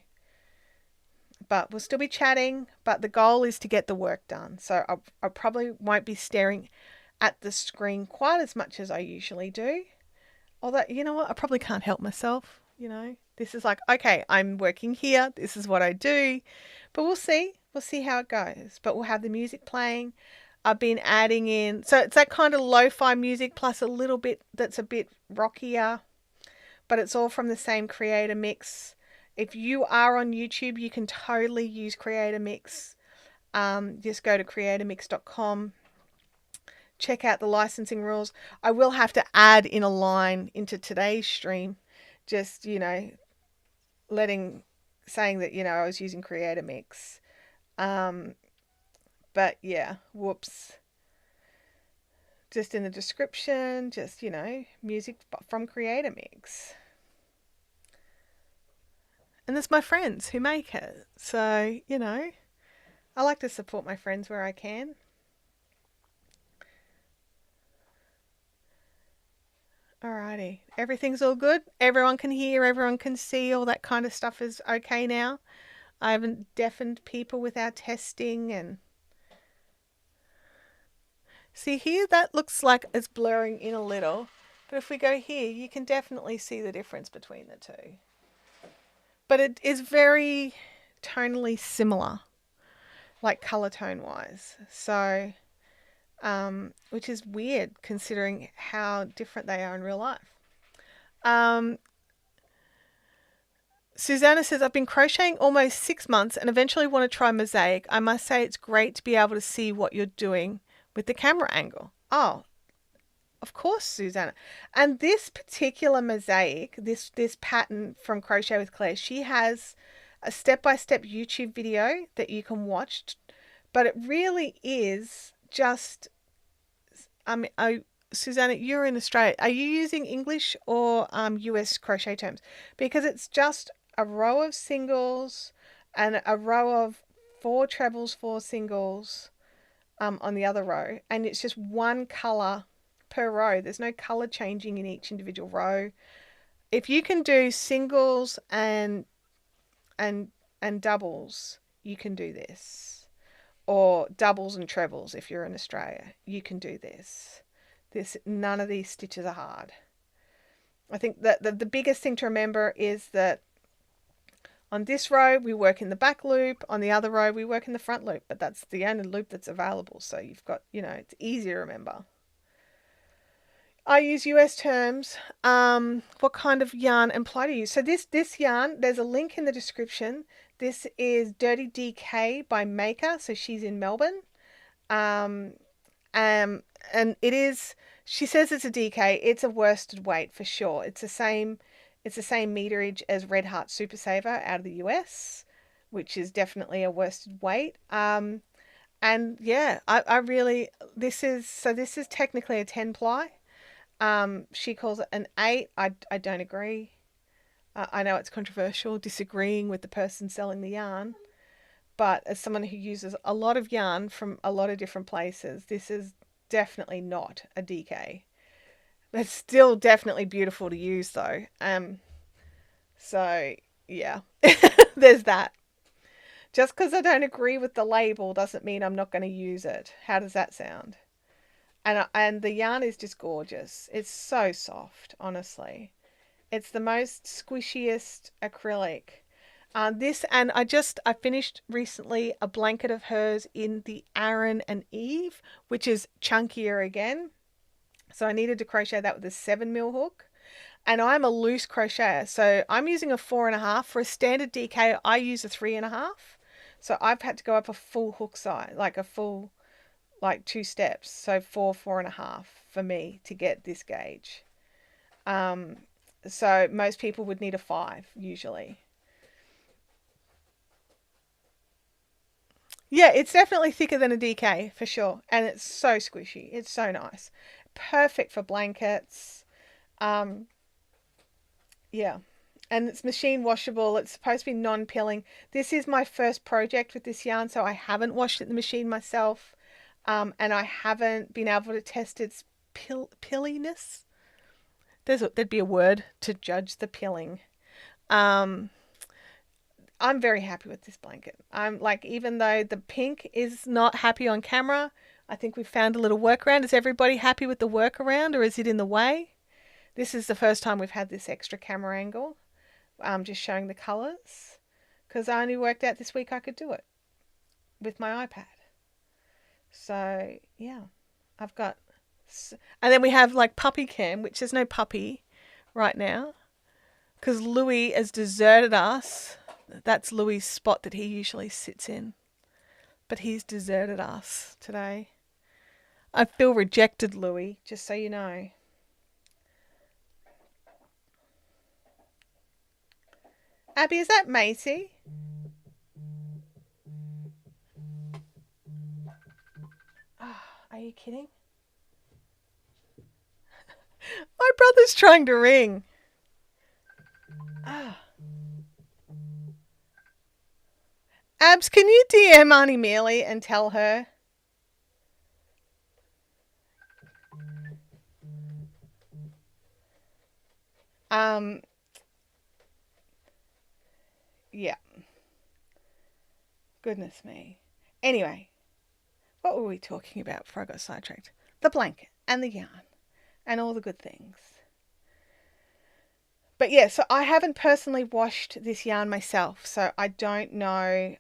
But we'll still be chatting, but the goal is to get the work done. So I probably won't be staring at the screen quite as much as I usually do. Although, you know what, I probably can't help myself, you know. This is like, okay, I'm working here. This is what I do. But we'll see. We'll see how it goes. But we'll have the music playing. I've been adding in. So it's that kind of lo-fi music plus a little bit that's a bit rockier. But it's all from the same Creator Mix. If you are on YouTube, you can totally use Creator Mix. Just go to creatormix.com. Check out the licensing rules. I will have to add in a line into today's stream. Just, you know, saying that, you know, I was using Creator Mix. But yeah, whoops. Just in the description, just, you know, music from Creator Mix. And there's my friends who make it. So, you know, I like to support my friends where I can. Alrighty. Everything's all good? Everyone can hear, everyone can see, all that kind of stuff is okay now? I haven't deafened people with our testing and... See here, that looks like it's blurring in a little. But if we go here, you can definitely see the difference between the two. But it is very tonally similar, like color tone wise. So, which is weird considering how different they are in real life. Susanna says, I've been crocheting almost 6 months and eventually want to try Mosaic. I must say it's great to be able to see what you're doing with the camera angle. Oh, of course, Susanna. And this particular Mosaic, this pattern from Crochet with Claire, she has a step-by-step YouTube video that you can watch. But it really is just... Susanna, you're in Australia. Are you using English or US crochet terms? Because it's just a row of singles and a row of 4 trebles, 4 singles on the other row. And it's just one colour per row. There's no colour changing in each individual row. If you can do singles and doubles, you can do this. Or doubles and trebles if you're in Australia. You can do this. None of these stitches are hard. I think that the biggest thing to remember is that on this row we work in the back loop, on the other row we work in the front loop, but that's the only loop that's available, so you've got, it's easy to remember. I use US terms. What kind of yarn and ply to use? So this yarn, there's a link in the description. This is Dirty DK by Maker, so she's in Melbourne. And it is, she says it's a DK, it's a worsted weight for sure. It's the same meterage as Red Heart Super Saver out of the US, which is definitely a worsted weight. And yeah, I really, this is technically a 10 ply. She calls it an 8. I don't agree. I know it's controversial, disagreeing with the person selling the yarn. But as someone who uses a lot of yarn from a lot of different places, this is definitely not a DK. It's still definitely beautiful to use though. So yeah, there's that. Just because I don't agree with the label doesn't mean I'm not going to use it. How does that sound? And the yarn is just gorgeous. It's so soft, honestly. It's the most squishiest acrylic. I finished recently a blanket of hers in the Aaron and Eve, which is chunkier again. So I needed to crochet that with a 7mm hook. And I'm a loose crocheter, so I'm using a 4.5. For a standard DK, I use a 3.5. So I've had to go up a full hook size, like 2 steps. So 4.5 for me to get this gauge. So most people would need a 5 usually. Yeah, it's definitely thicker than a DK for sure. And it's so squishy. It's so nice. Perfect for blankets. Yeah. And it's machine washable. It's supposed to be non-pilling. This is my first project with this yarn, so I haven't washed it in the machine myself. And I haven't been able to test its pilliness. There'd be a word to judge the pilling. I'm very happy with this blanket. I'm like, even though the pink is not happy on camera, I think we've found a little workaround. Is everybody happy with the workaround, or is it in the way? This is the first time we've had this extra camera angle. Just showing the colours. Because I only worked out this week I could do it with my iPad. So, yeah. I've got... And then we have like puppy cam, which there's no puppy right now. Because Louis has deserted us. That's Louis' spot that he usually sits in. But he's deserted us today. I feel rejected, Louis, just so you know. Abby, is that Macy? Oh, are you kidding? My brother's trying to ring. Abs, can you DM Auntie Mealy and tell her? Yeah. Goodness me. Anyway, what were we talking about before I got sidetracked? The blanket and the yarn and all the good things. But yeah, so I haven't personally washed this yarn myself, so I don't know.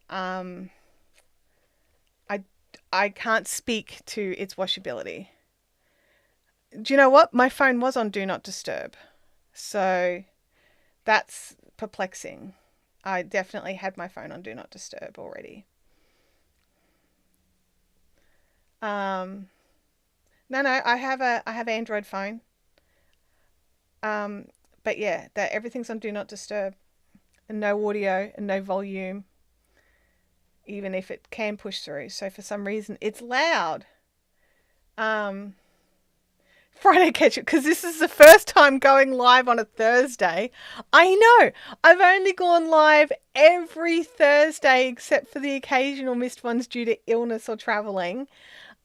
I can't speak to its washability. Do you know what? My phone was on Do Not Disturb, so that's perplexing. I definitely had my phone on Do Not Disturb already. No, I have an Android phone. But yeah, that everything's on Do Not Disturb, and no audio and no volume, even if it can push through. So for some reason, it's loud. Friday Ketchup, because this is the first time going live on a Thursday. I know. I've only gone live every Thursday except for the occasional missed ones due to illness or traveling.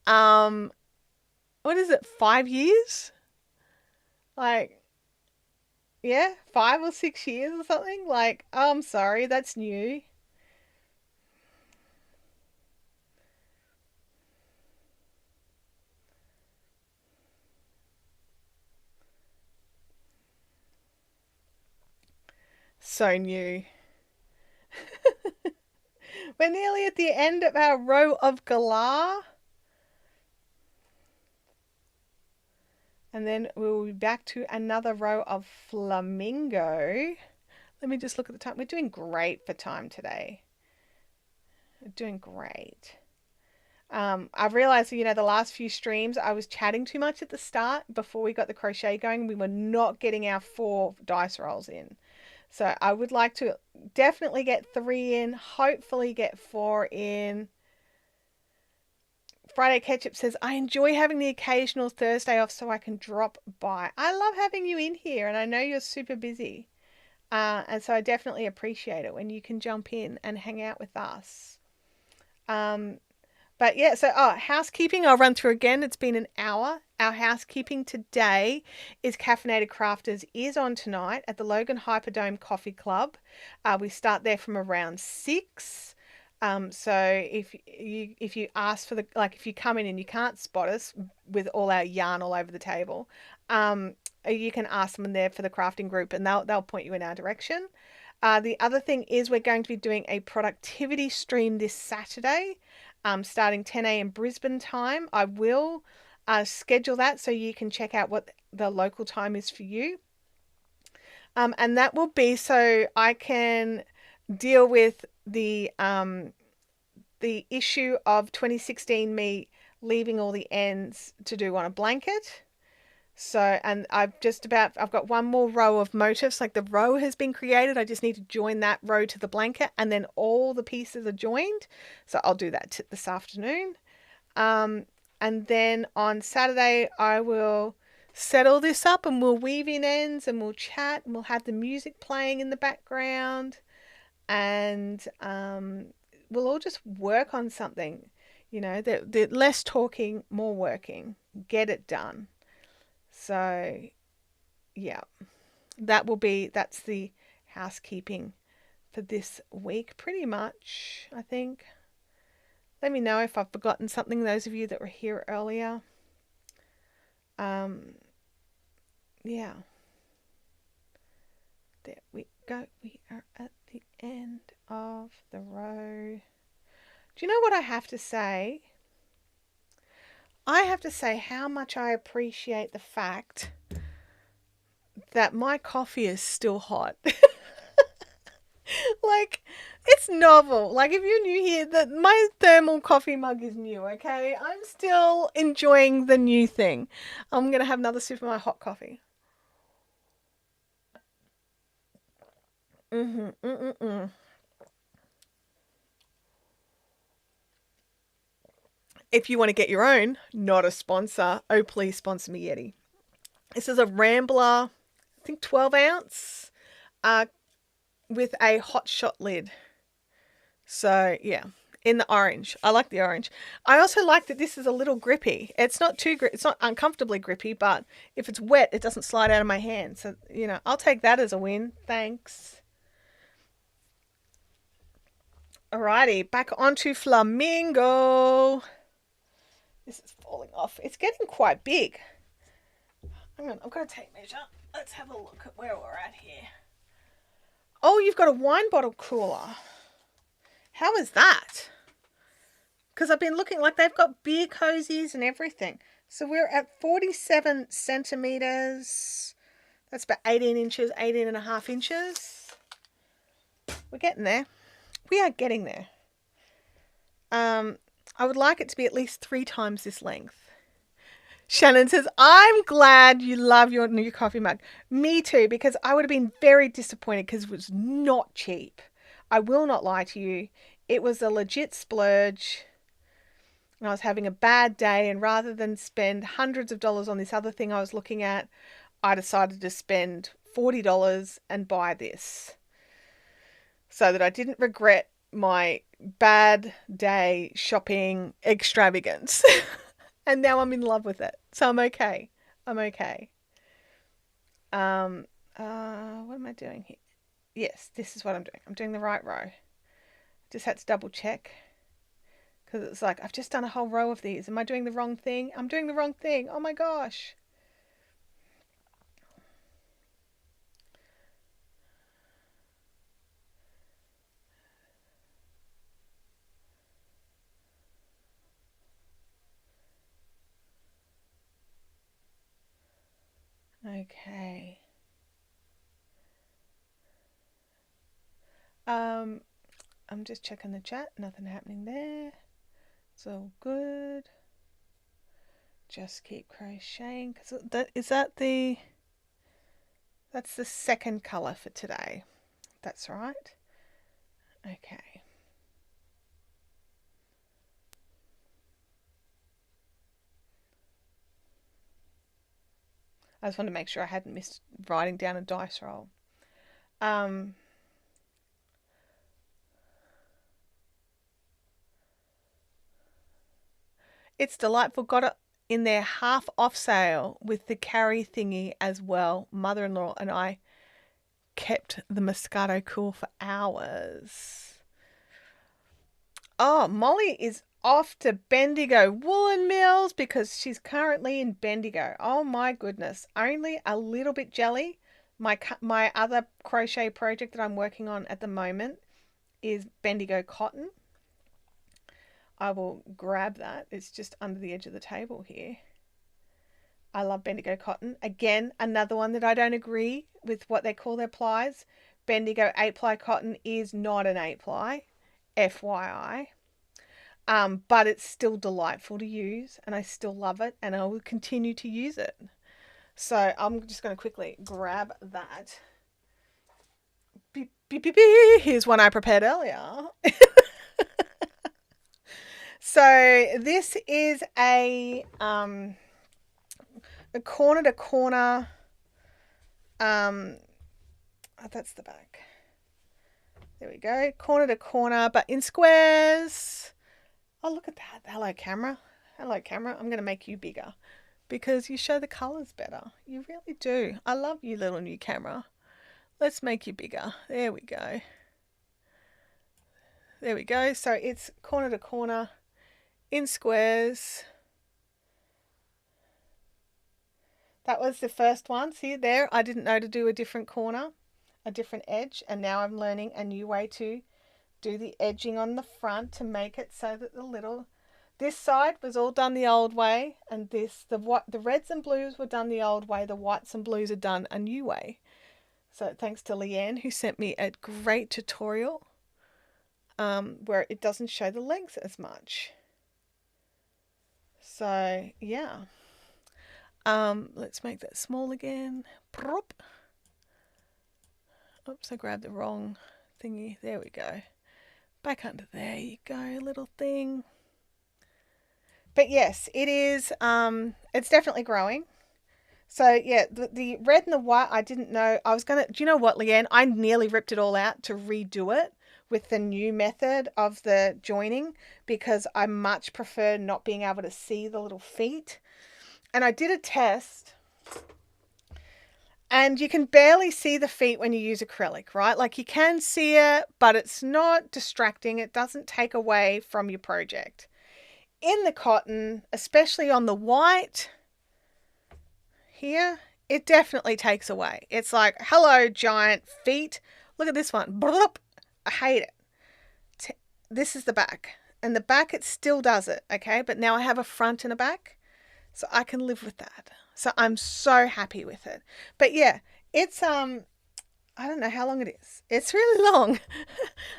What is it, 5 years? Like, yeah, 5 or 6 years or something. Like, oh, I'm sorry, that's new. So new. We're nearly at the end of our row of Galah. And then we'll be back to another row of Flamingo. Let me just look at the time. We're doing great for time today. We're doing great. I've realized, the last few streams, I was chatting too much at the start before we got the crochet going. We were not getting our 4 dice rolls in. So I would like to definitely get 3 in, hopefully get 4 in. Friday Ketchup says, I enjoy having the occasional Thursday off so I can drop by. I love having you in here, and I know you're super busy. And so I definitely appreciate it when you can jump in and hang out with us. But yeah, so housekeeping, I'll run through again. It's been an hour. Our housekeeping today is Caffeinated Crafters is on tonight at the Logan Hyperdome Coffee Club. We start there from around 6. So if you ask for if you come in and you can't spot us with all our yarn all over the table, you can ask them there for the crafting group, and they'll point you in our direction. The other thing is we're going to be doing a productivity stream this Saturday, starting 10 a.m. Brisbane time. I will schedule that so you can check out what the local time is for you. And that will be so I can deal with the issue of 2016 me leaving all the ends to do on a blanket. So, and I've got one more row of motifs. Like, the row has been created. I just need to join that row to the blanket, and then all the pieces are joined. So I'll do that this afternoon. And then on Saturday, I will set all this up, and we'll weave in ends, and we'll chat, and we'll have the music playing in the background, and we'll all just work on something. The less talking, more working. Get it done. So, yeah, that's the housekeeping for this week, pretty much, I think. Let me know if I've forgotten something, those of you that were here earlier. Yeah. There we go. We are at the end of the row. Do you know what I have to say? I have to say how much I appreciate the fact that my coffee is still hot. Like, it's novel. Like, if you're new here, that my thermal coffee mug is new, okay? I'm still enjoying the new thing. I'm going to have another sip of my hot coffee. If you want to get your own, not a sponsor, oh, please sponsor me, Yeti. This is a Rambler, I think 12 ounce, with a hot shot lid. So yeah, in the orange. I like the orange. I also like that this is a little grippy. It's not too it's not uncomfortably grippy, but if it's wet, it doesn't slide out of my hand. So, you know, I'll take that as a win. Thanks. Alrighty, back onto Flamingo. This is falling off. It's getting quite big. Hang on, I've got to take measure. Let's have a look at where we're at here. Oh, you've got a wine bottle cooler. How is that? Because I've been looking like they've got beer cozies and everything. So we're at 47 centimeters. That's about 18 inches, 18 and a half inches. We're getting there. We are getting there. I would like it to be at least 3 times this length. Shannon says, I'm glad you love your new coffee mug. Me too, because I would have been very disappointed because it was not cheap. I will not lie to you. It was a legit splurge. And I was having a bad day, and rather than spend hundreds of dollars on this other thing I was looking at, I decided to spend $40 and buy this so that I didn't regret my bad day shopping extravagance. And now I'm in love with it. So I'm okay. I'm okay. What am I doing here? Yes, this is what I'm doing. I'm doing the right row. Just had to double check. Because it's like, I've just done a whole row of these. Am I doing the wrong thing? I'm doing the wrong thing. Oh my gosh. Okay. I'm just checking the chat. Nothing happening there. It's all good. Just keep crocheting. Cause that's the second color for today. That's right. Okay. I just wanted to make sure I hadn't missed writing down a dice roll. It's delightful. Got it in their half off sale with the carry thingy as well. Mother-in-law and I kept the Moscato cool for hours. Oh, Molly is off to Bendigo Woolen Mills because she's currently in Bendigo. Oh my goodness. Only a little bit jelly. My other crochet project that I'm working on at the moment is Bendigo cotton. I will grab that. It's just under the edge of the table here. I love Bendigo cotton. Again, another one that I don't agree with what they call their plies. Bendigo 8-ply cotton is not an 8-ply, FYI. But it's still delightful to use, and I still love it, and I will continue to use it. So I'm just going to quickly grab that. Beep, beep, beep, beep. Here's one I prepared earlier. So this is a corner to corner. That's the back. There we go. Corner to corner, but in squares. Oh, look at that. Hello, camera. Hello, camera. I'm going to make you bigger because you show the colors better. You really do. I love you, little new camera. Let's make you bigger. There we go. There we go. So it's corner to corner in squares. That was the first one. See there? I didn't know to do a different corner, a different edge, and now I'm learning a new way to do the edging on the front to make it so that this side was all done the old way, and the reds and blues were done the old way, the whites and blues are done a new way. So thanks to Leanne, who sent me a great tutorial where it doesn't show the legs as much. So yeah, let's make that small again. Prop. Oops, I grabbed the wrong thingy. There we go. Back under there you go, little thing. But yes, it is. It's definitely growing. So yeah, the red and the white, I didn't know. I was gonna. Do you know what, Leanne? I nearly ripped it all out to redo it with the new method of the joining because I much prefer not being able to see the little feet. And I did a test, and you can barely see the feet when you use acrylic, right? Like you can see it, but it's not distracting. It doesn't take away from your project. In the cotton, especially on the white here, it definitely takes away. It's like, hello, giant feet. Look at this one. Bloop. I hate it. This is the back. And the back, it still does it, okay? But now I have a front and a back, so I can live with that. So I'm so happy with it. But yeah, it's I don't know how long it is. It's really long.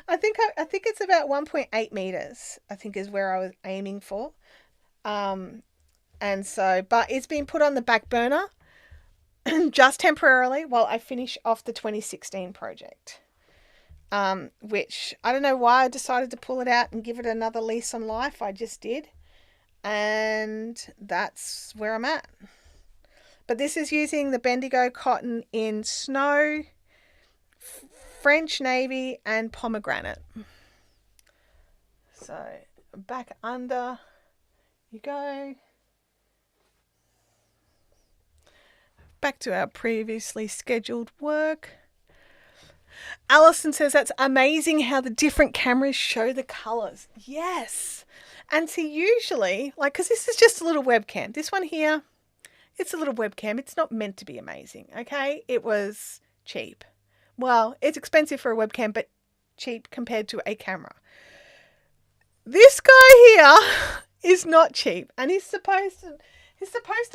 I think it's about 1.8 meters. I think is where I was aiming for. And so, but it's been put on the back burner just temporarily while I finish off the 2016 project. Which I don't know why I decided to pull it out and give it another lease on life. I just did. And that's where I'm at. But this is using the Bendigo cotton in snow, French navy, and pomegranate. So back under you go. Back to our previously scheduled work. Alison says that's amazing how the different cameras show the colours. Yes. And see, usually, like, because this is just a little webcam. This one here, it's a little webcam. It's not meant to be amazing, okay? It was cheap. Well, it's expensive for a webcam, but cheap compared to a camera. This guy here is not cheap, and he's supposed to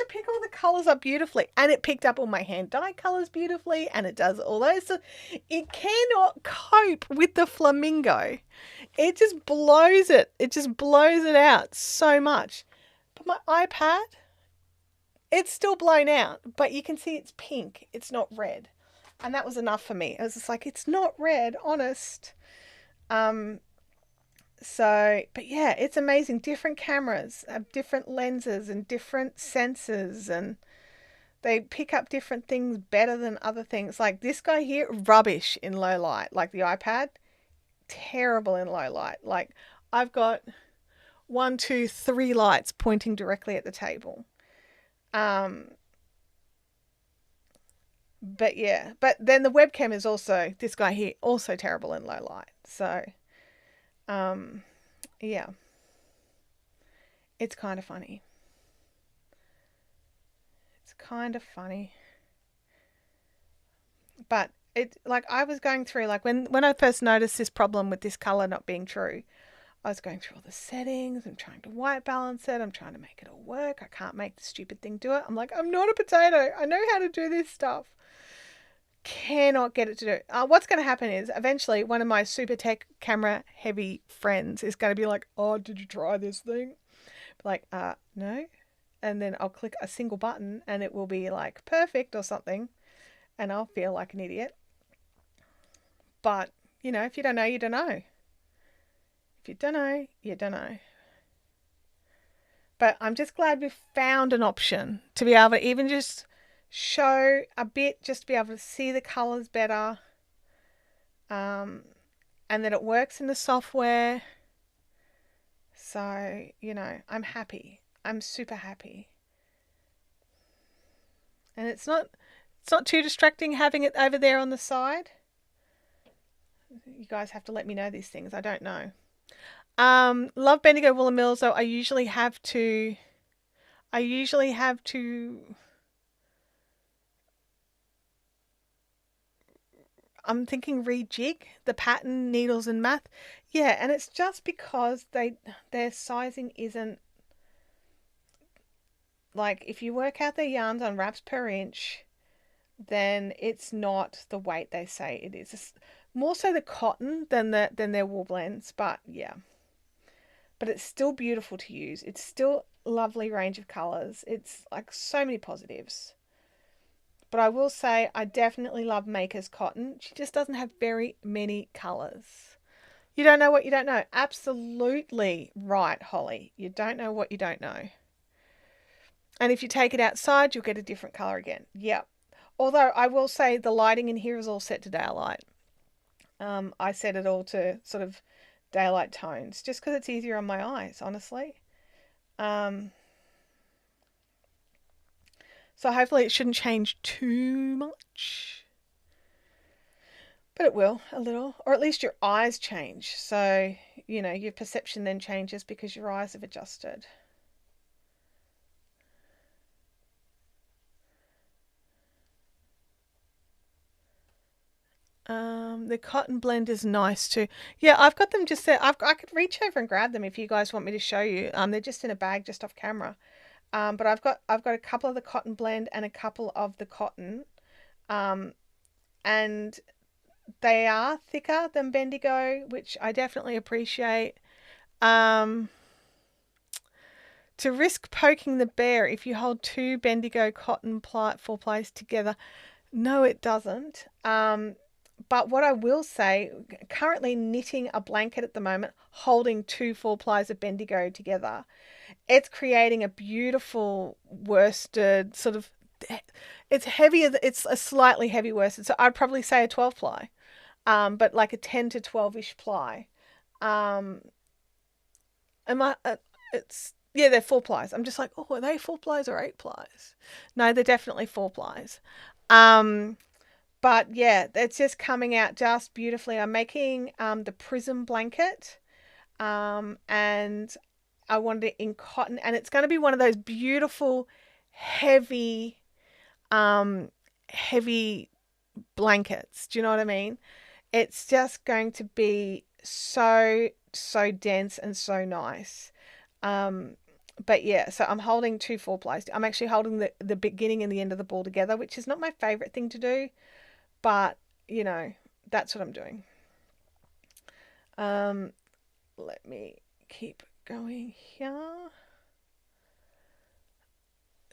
pick all the colours up beautifully, and it picked up all my hand dye colours beautifully, and it does all those. So it cannot cope with the Flamingo. It just blows it. It just blows it out so much. But my iPad, it's still blown out, but you can see it's pink. It's not red. And that was enough for me. I was just like, it's not red, honest. So, but yeah, it's amazing. Different cameras have different lenses and different sensors, and they pick up different things better than other things. Like this guy here, rubbish in low light. Like the iPad, terrible in low light. Like I've got 1, 2, 3 lights pointing directly at the table. But yeah, but then the webcam is also, this guy here, also terrible in low light. So, yeah, it's kind of funny. It's kind of funny. But it, like I was going through, like when I first noticed this problem with this color not being true, I was going through all the settings. I'm trying to white balance it. I'm trying to make it all work. I can't make the stupid thing do it. I'm like, I'm not a potato. I know how to do this stuff. Cannot get it to do it. What's going to happen is eventually one of my super tech camera heavy friends is going to be like, oh, did you try this thing? Like, no. And then I'll click a single button and it will be like perfect or something. And I'll feel like an idiot. But, you know, if you don't know, you don't know. If you don't know, you don't know. But I'm just glad we've found an option to be able to even just show a bit, just to be able to see the colours better. And that it works in the software. So, you know, I'm happy. I'm super happy. And it's not too distracting having it over there on the side. You guys have to let me know these things. I don't know. Love Bendigo Woolen Mills though. I usually have to I'm thinking rejig the pattern, needles and math. Yeah, and it's just because their sizing isn't, like, if you work out their yarns on wraps per inch, then it's not the weight they say it is. It's more so the cotton than their wool blends, but yeah. But it's still beautiful to use. It's still a lovely range of colours. It's like so many positives. But I will say I definitely love Maker's cotton. She just doesn't have very many colours. You don't know what you don't know. Absolutely right, Holly. You don't know what you don't know. And if you take it outside, you'll get a different colour again. Yep. Although I will say the lighting in here is all set to daylight. I set it all to sort of daylight tones just because it's easier on my eyes, honestly. So hopefully it shouldn't change too much. But it will a little, or at least your eyes change. So, you know, your perception then changes because your eyes have adjusted. The cotton blend is nice too. Yeah, I've got them just there. I could reach over and grab them if you guys want me to show you. They're just in a bag just off camera. But I've got a couple of the cotton blend and a couple of the cotton. And they are thicker than Bendigo, which I definitely appreciate. To risk poking the bear if you hold two Bendigo cotton full plies together. No, it doesn't. But what I will say, currently knitting a blanket at the moment, holding two full plies of Bendigo together, it's creating a beautiful worsted sort of, it's heavier, it's a slightly heavy worsted. So I'd probably say a 12 ply, but like a 10 to 12-ish ply. Yeah, they're 4 plies. I'm just like, oh, are they 4 plies or 8 plies? No, they're definitely 4 plies. But yeah, it's just coming out just beautifully. I'm making the prism blanket, and I wanted it in cotton, and it's going to be one of those beautiful, heavy, heavy blankets. Do you know what I mean? It's just going to be so dense and so nice. But yeah, so I'm holding two 4 plies. I'm actually holding the beginning and the end of the ball together, which is not my favorite thing to do. But, you know, that's what I'm doing. Let me keep going here.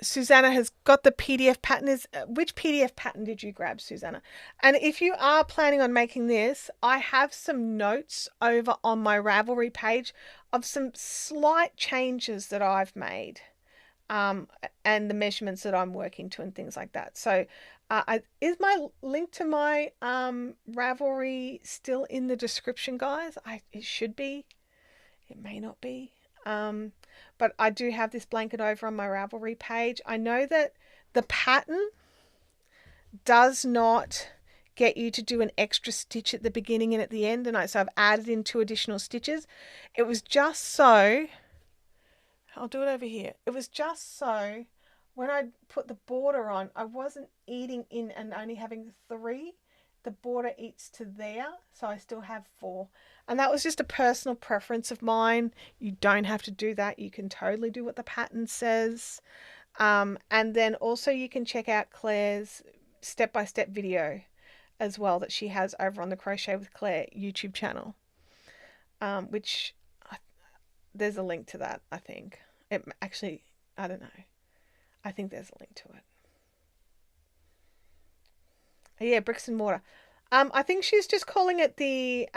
Susanna has got the PDF pattern. Which PDF pattern did you grab, Susanna? And if you are planning on making this, I have some notes over on my Ravelry page of some slight changes that I've made. And the measurements that I'm working to and things like that. So is my link to my Ravelry still in the description, guys? It should be. It may not be. But I do have this blanket over on my Ravelry page. I know that the pattern does not get you to do an extra stitch at the beginning and at the end. And so I've added in 2 additional stitches. It was just so... I'll do it over here. It was just so when I put the border on, I wasn't eating in and only having 3. The border eats to there, so I still have 4. And that was just a personal preference of mine. You don't have to do that. You can totally do what the pattern says. And then also you can check out Claire's step-by-step video as well that she has over on the Crochet with Claire YouTube channel, which there's a link to that, I think. It actually, I don't know. I think there's a link to it. Yeah, bricks and mortar. I think she's just calling it the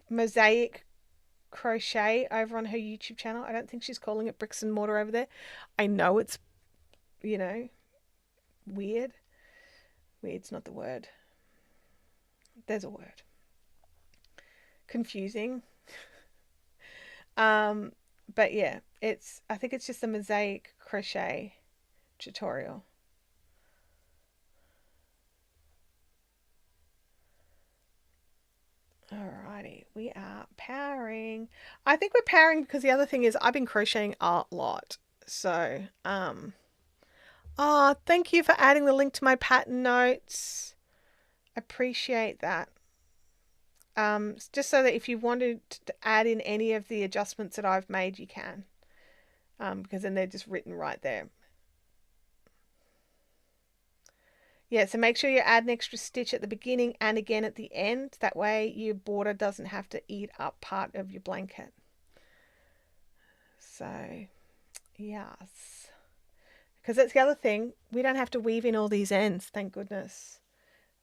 Mosaic Crochet over on her YouTube channel. I don't think she's calling it bricks and mortar over there. I know it's, you know, weird. Weird's not the word. There's a word. Confusing. But yeah, I think it's just a Mosaic Crochet tutorial. Alrighty, we are powering. I think we're powering because the other thing is I've been crocheting a lot. So, thank you for adding the link to my pattern notes. Appreciate that. Just so that if you wanted to add in any of the adjustments that I've made, you can. Because then they're just written right there. Yeah, so make sure you add an extra stitch at the beginning and again at the end. That way your border doesn't have to eat up part of your blanket. So, yes. Because that's the other thing. We don't have to weave in all these ends, thank goodness.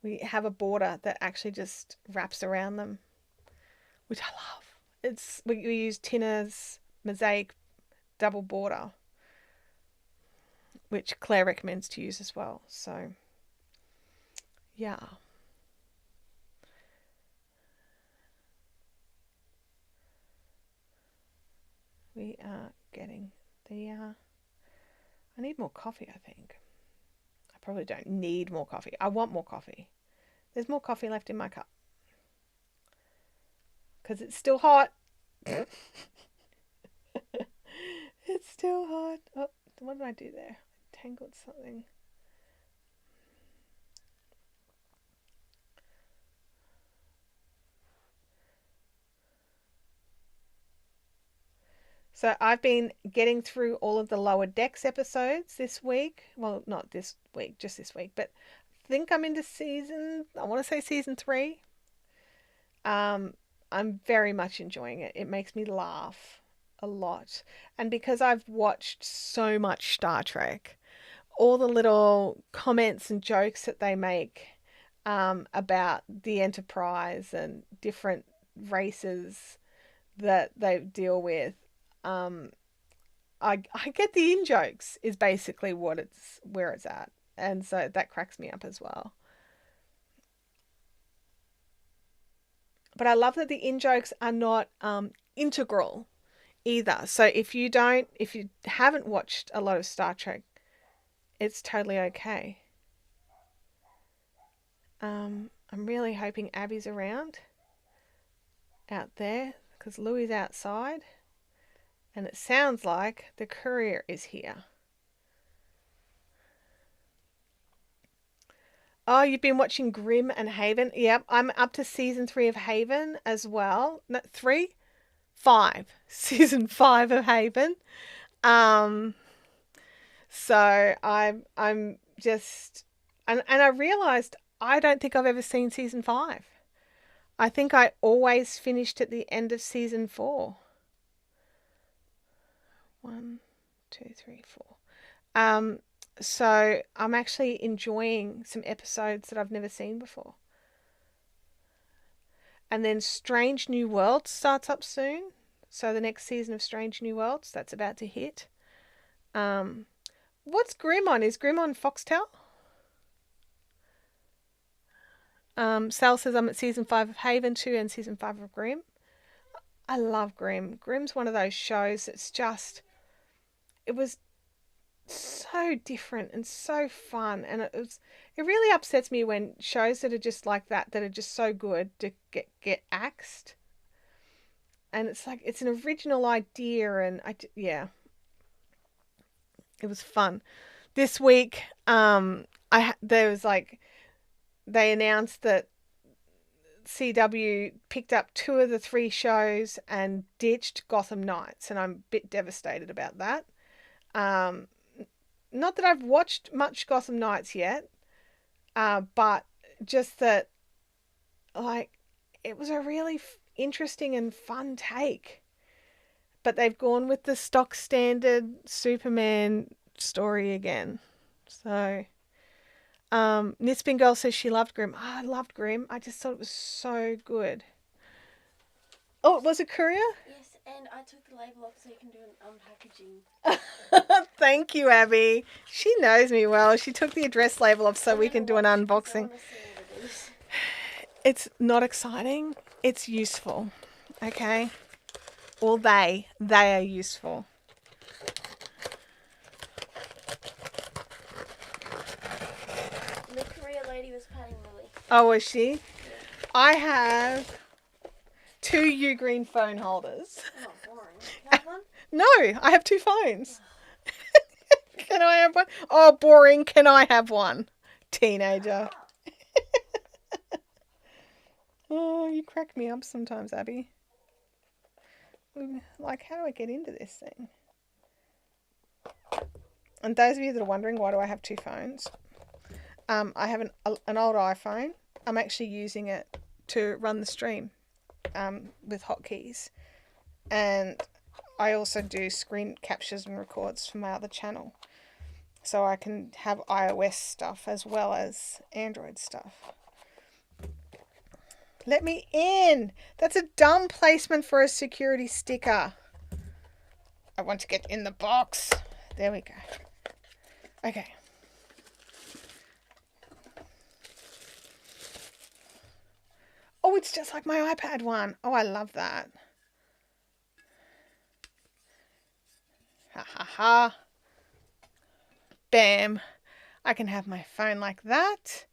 We have a border that actually just wraps around them, which I love. We use Tina's Mosaic double border, which Claire recommends to use as well. So, yeah. We are getting the... I need more coffee, I think. I probably don't need more coffee. I want more coffee. There's more coffee left in my cup. Because it's still hot. It's still hot. Oh, what did I do there? I tangled something. So I've been getting through all of the Lower Decks episodes this week. Well, not this week, just this week. But I think I'm into I want to say season 3. I'm very much enjoying it. It makes me laugh a lot. And because I've watched so much Star Trek, all the little comments and jokes that they make about the Enterprise and different races that they deal with, I get the in jokes is basically where it's at, and so that cracks me up as well. But I love that the in jokes are not integral either. So if you haven't watched a lot of Star Trek, it's totally okay. I'm really hoping Abby's around out there because Louie's outside. And it sounds like the courier is here. Oh, you've been watching Grimm and Haven? Yep, I'm up to season 3 of Haven as well. No, 3? 5. Season 5 of Haven. So I'm just... And I realised I don't think I've ever seen season 5. I think I always finished at the end of season 4. 1, 2, 3, 4. So I'm actually enjoying some episodes that I've never seen before. And then Strange New Worlds starts up soon. So the next season of Strange New Worlds, that's about to hit. What's Grimm on? Is Grimm on Foxtel? Sal says I'm at season 5 of Haven 2 and season 5 of Grimm. I love Grimm. Grimm's one of those shows that's just... It was so different and so fun, and it really upsets me when shows that are just like that are just so good to get axed. And it's like it's an original idea, and it was fun. This week, there was like they announced that CW picked up 2 of the 3 shows and ditched Gotham Knights, and I'm a bit devastated about that. Not that I've watched much Gotham Knights yet, but just that, like, it was a really interesting and fun take. But they've gone with the stock standard Superman story again. So, Nispin Girl says she loved Grimm. Oh, I loved Grimm. I just thought it was so good. Oh, was it courier? Yes, and I took the label off so you can do an unpackaging. Thank you, Abby. She knows me well. She took the address label off so we can do an unboxing. It's not exciting. It's useful. Okay? Well, they are useful. The Korea lady was patting Lily. Oh, was she? Yeah. I have 2 Ugreen phone holders. Oh, boring. Can I have one? No, I have 2 phones. Can I have one? Oh, boring. Can I have one? Teenager. Oh, you crack me up sometimes, Abby. Like, how do I get into this thing? And those of you that are wondering, why do I have 2 phones? I have an old iPhone. I'm actually using it to run the stream with hotkeys. And I also do screen captures and records for my other channel. So I can have iOS stuff as well as Android stuff. Let me in. That's a dumb placement for a security sticker. I want to get in the box. There we go. Okay. Oh, it's just like my iPad one. Oh, I love that. Ha ha ha. Bam. I can have my phone like that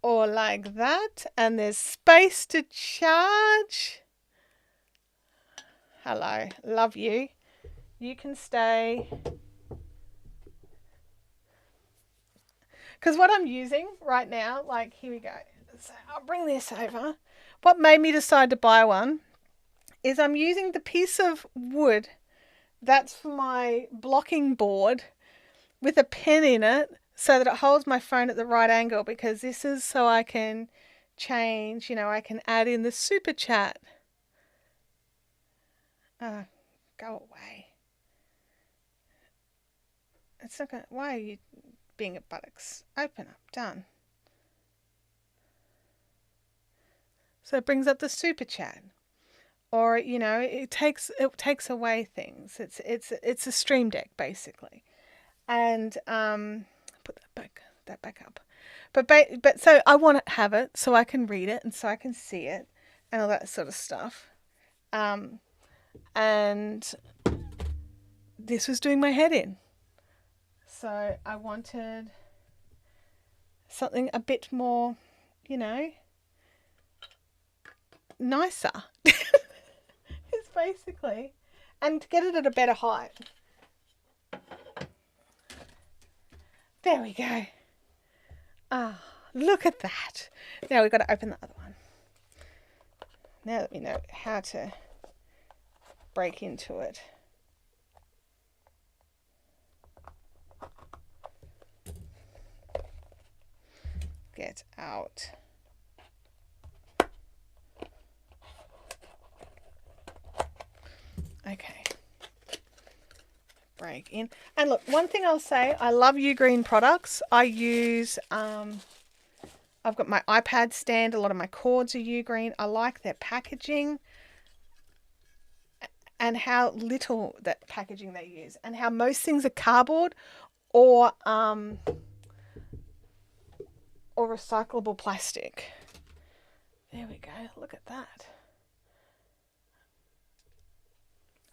or like that, and there's space to charge. Hello, love you. You can stay. Because what I'm using right now, like, here we go. So I'll bring this over. What made me decide to buy one is I'm using the piece of wood that's for my blocking board with a pen in it so that it holds my phone at the right angle, because this is so I can change, I can add in the super chat. Go away. It's not going to, why are you being a buttocks? Open up, done. So it brings up the super chat. Or, it takes away things. It's a stream deck basically. And put that back up. But so I want to have it so I can read it and so I can see it and all that sort of stuff. And this was doing my head in. So I wanted something a bit more, nicer. It's basically, and to get it at a better height. There we go. Ah, look at that. Now we've got to open the other one. Now that we know how to break into it. Get out. Okay. Break in. And look, one thing I'll say, I love Ugreen products. I use, I've got my iPad stand. A lot of my cords are Ugreen. I like their packaging and how little that packaging they use, and how most things are cardboard or recyclable plastic. There we go. Look at that.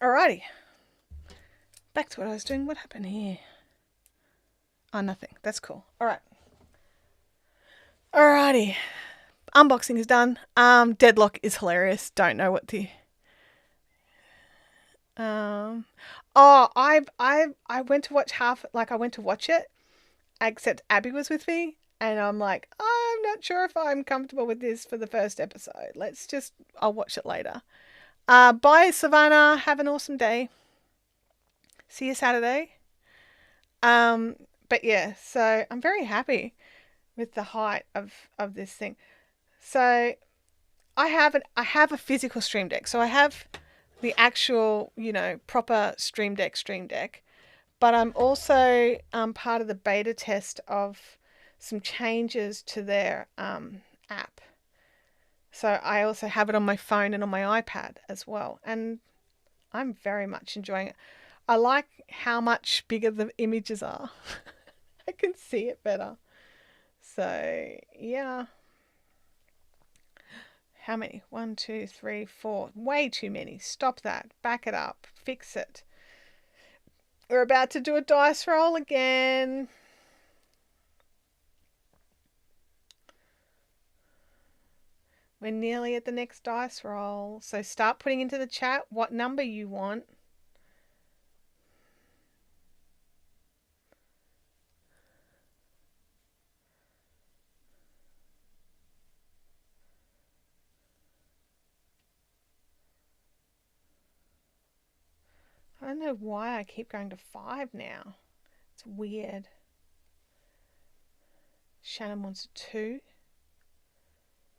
Alrighty. Back to what I was doing. What happened here? Oh, nothing. That's cool. Alright. Alrighty. Unboxing is done. Deadlock is hilarious. Don't know what the... I went to watch I went to watch it, except Abby was with me, and I'm like, I'm not sure if I'm comfortable with this for the first episode. I'll watch it later. Bye, Savannah. Have an awesome day. See you Saturday. But yeah, so I'm very happy with the height of this thing. So I have a physical Stream Deck. So I have the actual, proper Stream Deck. But I'm also part of the beta test of some changes to their app. So I also have it on my phone and on my iPad as well. And I'm very much enjoying it. I like how much bigger the images are. I can see it better. So, yeah. How many? 1, 2, 3, 4. Way too many. Stop that. Back it up. Fix it. We're about to do a dice roll again. We're nearly at the next dice roll. So start putting into the chat what number you want. I don't know why I keep going to 5 now. It's weird. Shannon wants a 2.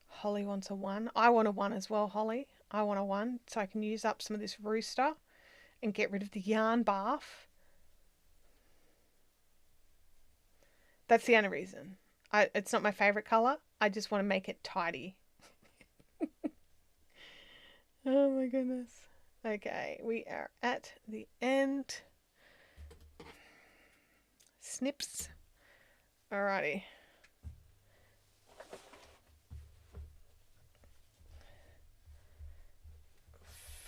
Holly wants a 1. I want a 1 as well, Holly. I want a 1 so I can use up some of this Rooster and get rid of the yarn bath. That's the only reason. It's not my favourite colour. I just want to make it tidy. Oh my goodness. Okay, we are at the end. Snips. Alrighty.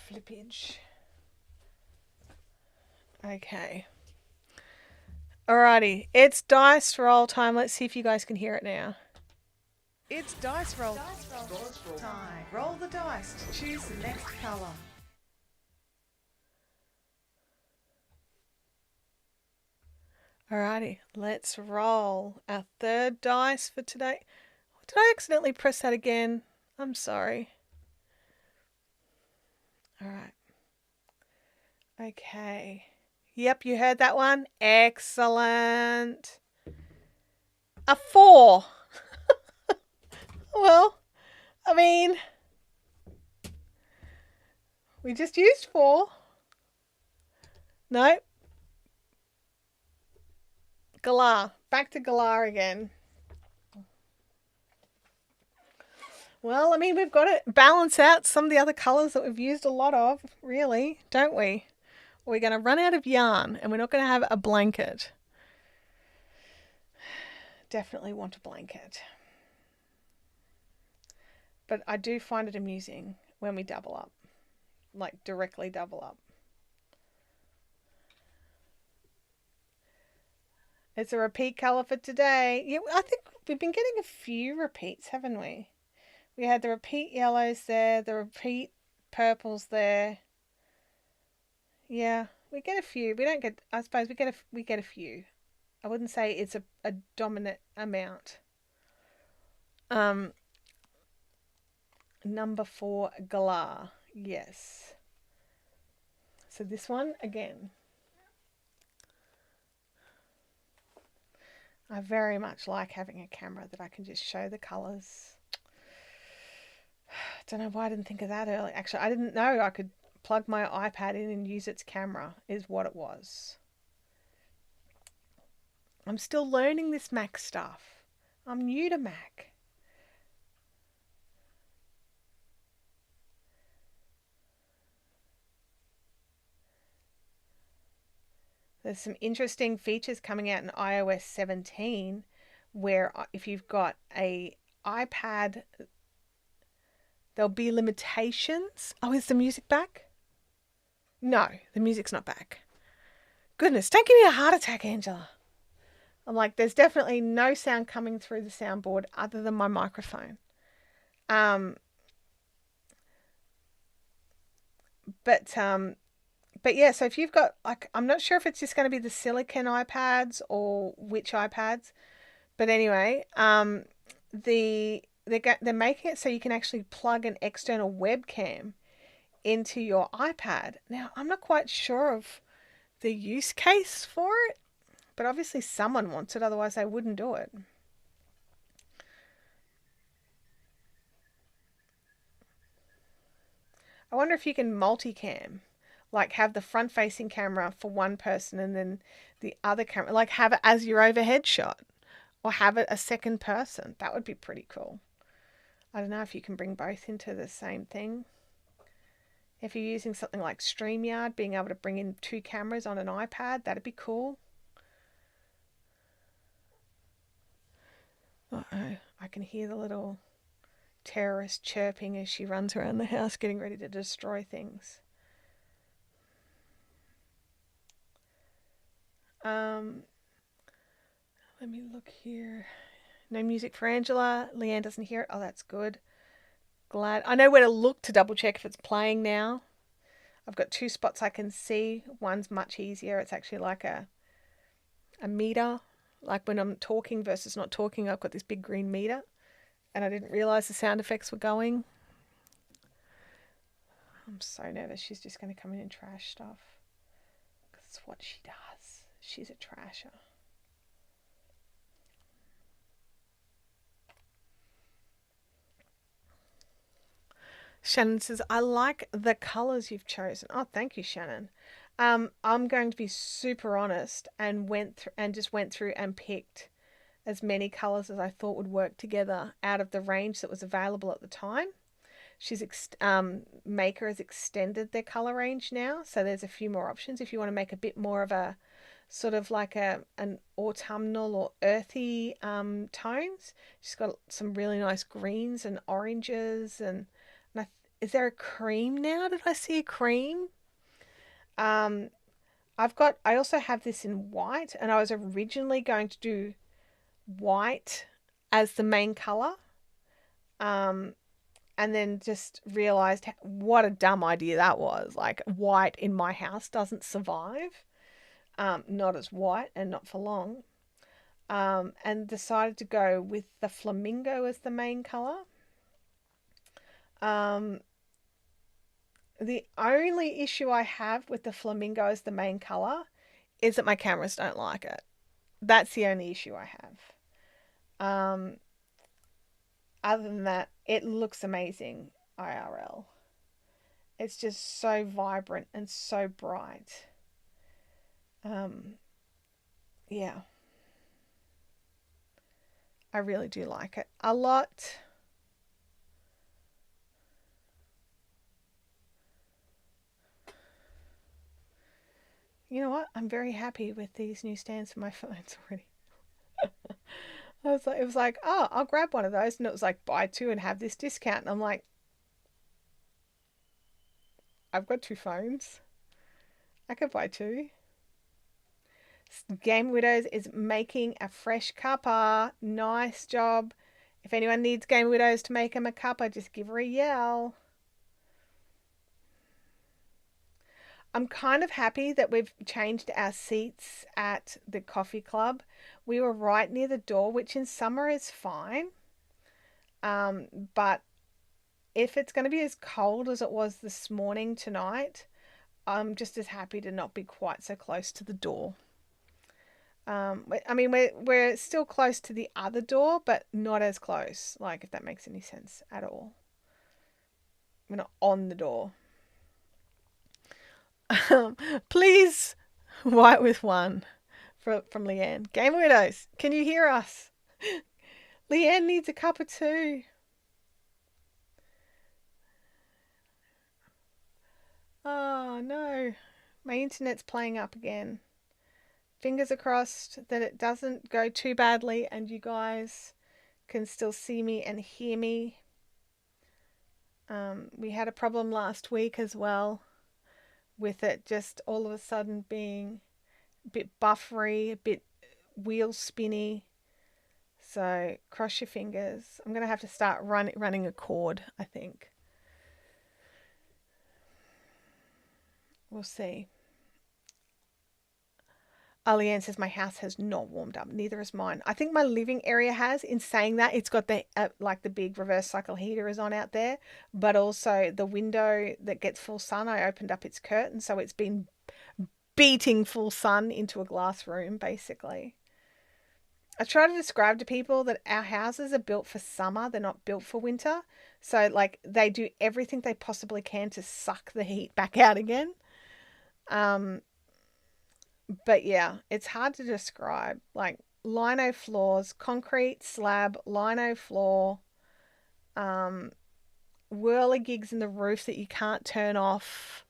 Flippage. Okay. Alrighty, it's dice roll time. Let's see if you guys can hear it now. It's dice roll time. Roll the dice to choose the next colour. Alrighty, let's roll our third dice for today. Did I accidentally press that again? I'm sorry. Alright. Okay. Yep, you heard that one. Excellent. A 4. Well, I mean, we just used 4. No. Galah. Back to Galah again. Well, I mean, we've got to balance out some of the other colours that we've used a lot of, really, don't we? We're going to run out of yarn and we're not going to have a blanket. Definitely want a blanket. But I do find it amusing when we double up, like directly double up. It's a repeat colour for today. Yeah, I think we've been getting a few repeats, haven't we? We had the repeat yellows there, the repeat purples there. Yeah, we get a few. We don't get, I suppose we get a few. I wouldn't say it's a dominant amount. Number 4, Galah. Yes. So this one again. I very much like having a camera that I can just show the colours. Don't know why I didn't think of that earlier. Actually, I didn't know I could plug my iPad in and use its camera, is what it was. I'm still learning this Mac stuff. I'm new to Mac. There's some interesting features coming out in iOS 17 where if you've got a iPad, there'll be limitations. Oh, is the music back? No, the music's not back. Goodness, don't give me a heart attack, Angela. I'm like, there's definitely no sound coming through the soundboard other than my microphone. But yeah, so if you've got, like, I'm not sure if it's just going to be the silicon iPads or which iPads, but anyway, they're making it so you can actually plug an external webcam into your iPad. Now, I'm not quite sure of the use case for it, but obviously someone wants it, otherwise they wouldn't do it. I wonder if you can multicam, like have the front-facing camera for one person and then the other camera, like have it as your overhead shot or have it a second person. That would be pretty cool. I don't know if you can bring both into the same thing. If you're using something like StreamYard, being able to bring in 2 cameras on an iPad, that'd be cool. Uh-oh, I can hear the little terrorist chirping as she runs around the house getting ready to destroy things. Let me look here. No music for Angela. Leanne doesn't hear it. Oh, that's good. Glad. I know where to look to double check if it's playing now. I've got 2 spots I can see. One's much easier. It's actually like a meter. Like when I'm talking versus not talking, I've got this big green meter. And I didn't realise the sound effects were going. I'm so nervous. She's just going to come in and trash stuff. Because it's what she does. She's a trasher. Shannon says, I like the colours you've chosen. Oh, thank you, Shannon. I'm going to be super honest and went through and picked as many colours as I thought would work together out of the range that was available at the time. Maker has extended their colour range now, so there's a few more options if you want to make a bit more of a sort of like an autumnal or earthy tones. She's got some really nice greens and oranges and is there a cream now? Did I see a cream? I I also have this in white, and I was originally going to do white as the main color. And then just realized what a dumb idea that was. Like, white in my house doesn't survive. Not as white and not for long. And decided to go with the Flamingo as the main color. The only issue I have with the Flamingo as the main color is that my cameras don't like it. That's the only issue I have. Other than that, it looks amazing IRL. It's just so vibrant and so bright. Yeah. I really do like it a lot. You know what? I'm very happy with these new stands for my phones already. It was like, oh, I'll grab one of those. And it was like, buy two and have this discount. And I'm like, I've got two phones. I could buy two. Game Widows is making a fresh cuppa. Nice job. If anyone needs Game Widows to make them a cuppa, just give her a yell. I'm kind of happy that we've changed our seats at the coffee club. We were right near the door, which in summer is fine. But if it's going to be as cold as it was this morning tonight, I'm just as happy to not be quite so close to the door. I mean, we're still close to the other door, but not as close, like, if that makes any sense at all. We're not on the door. Please, white with one from Leanne. Game Widows, can you hear us? Leanne needs a cup of tea. Oh no, my internet's playing up again. Fingers are crossed that it doesn't go too badly and you guys can still see me and hear me. We had a problem last week as well, with it just all of a sudden being a bit buffery, a bit wheel spinny. So cross your fingers. I'm going to have to start running a cord, I think. We'll see. Leanne says my house has not warmed up. Neither has mine. I think my living area has. In saying that, it's got the like the big reverse cycle heater is on out there, but also the window that gets full sun, I opened up its curtain, so it's been beating full sun into a glass room, basically. I try to describe to people that our houses are built for summer. They're not built for winter. So, like, they do everything they possibly can to suck the heat back out again. But yeah, it's hard to describe. Like, lino floors, concrete slab, lino floor, whirligigs in the roof that you can't turn off.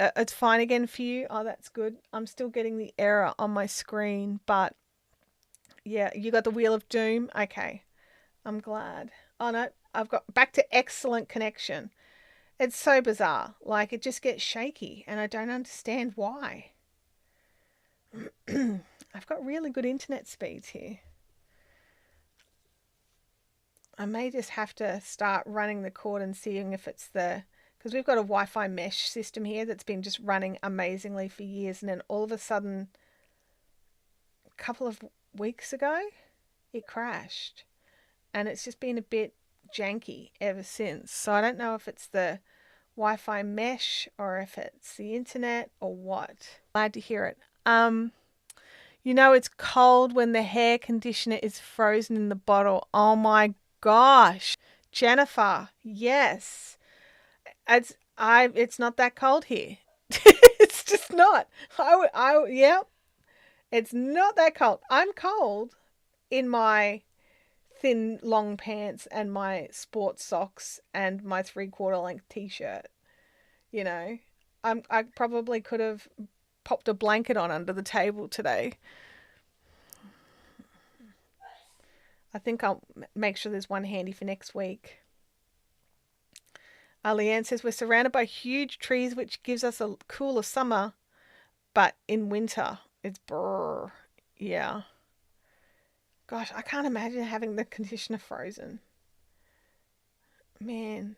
It's fine again for you. Oh, that's good. I'm still getting the error on my screen, but yeah, you got the Wheel of Doom. Okay, I'm glad. Oh no, I've got back to excellent connection. It's so bizarre. Like, it just gets shaky and I don't understand why. I've got really good internet speeds here. I may just have to start running the cord and seeing if it's because we've got a Wi-Fi mesh system here that's been just running amazingly for years, and then all of a sudden, a couple of weeks ago, it crashed. And it's just been a bit janky ever since. So I don't know if it's the Wi-Fi mesh or if it's the internet or what. Glad to hear it. You know it's cold when the hair conditioner is frozen in the bottle. Oh my gosh. Jennifer, yes. It's not that cold here. It's just not. Yeah. It's not that cold. I'm cold in my thin long pants and my sports socks and my 3/4 length t-shirt. You know, I probably could have popped a blanket on under the table today. I think I'll make sure there's one handy for next week. Leanne says, we're surrounded by huge trees, which gives us a cooler summer, but in winter, it's brrr. Yeah. Gosh, I can't imagine having the conditioner frozen. Man.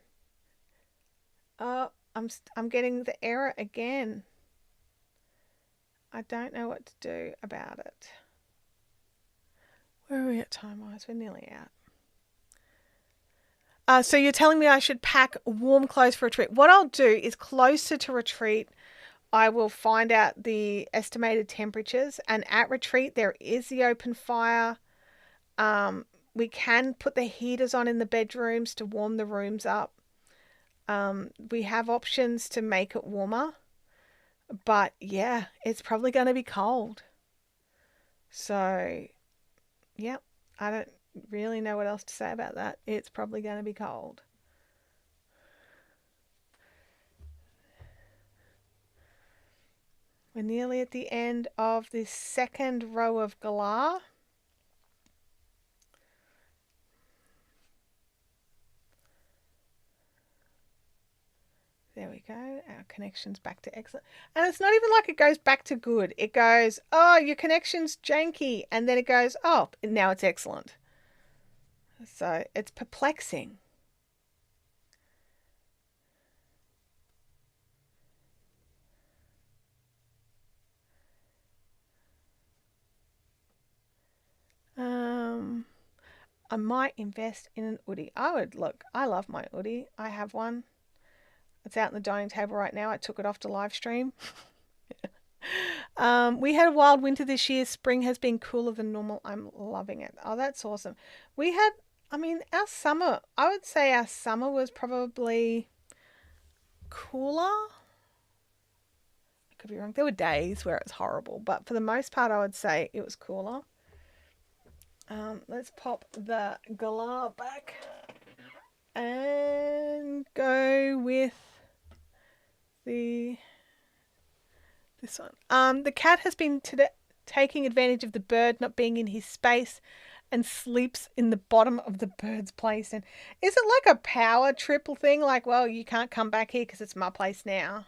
Oh, I'm getting the error again. I don't know what to do about it. Where are we at time-wise? We're nearly out. So you're telling me I should pack warm clothes for retreat. What I'll do is closer to retreat, I will find out the estimated temperatures. And at retreat, there is the open fire. We can put the heaters on in the bedrooms to warm the rooms up. We have options to make it warmer. But yeah, it's probably going to be cold. So, yeah, I don't really know what else to say about that. It's probably going to be cold. We're nearly at the end of this second row of Galah. There we go. Our connection's back to excellent. And it's not even like it goes back to good. It goes, oh, your connection's janky. And then it goes, oh, now it's excellent. So it's perplexing. I might invest in an hoodie. I love my hoodie. I have one. It's out on the dining table right now. I took it off to live stream. We had a wild winter this year. Spring has been cooler than normal. I'm loving it. Oh, that's awesome. Our summer, I would say our summer was probably cooler. I could be wrong. There were days where it was horrible, but for the most part, I would say it was cooler. Let's pop the Galah back and go with this one. The cat has been taking advantage of the bird not being in his space and sleeps in the bottom of the bird's place. And is it like a power triple thing? Like, well, you can't come back here because it's my place now.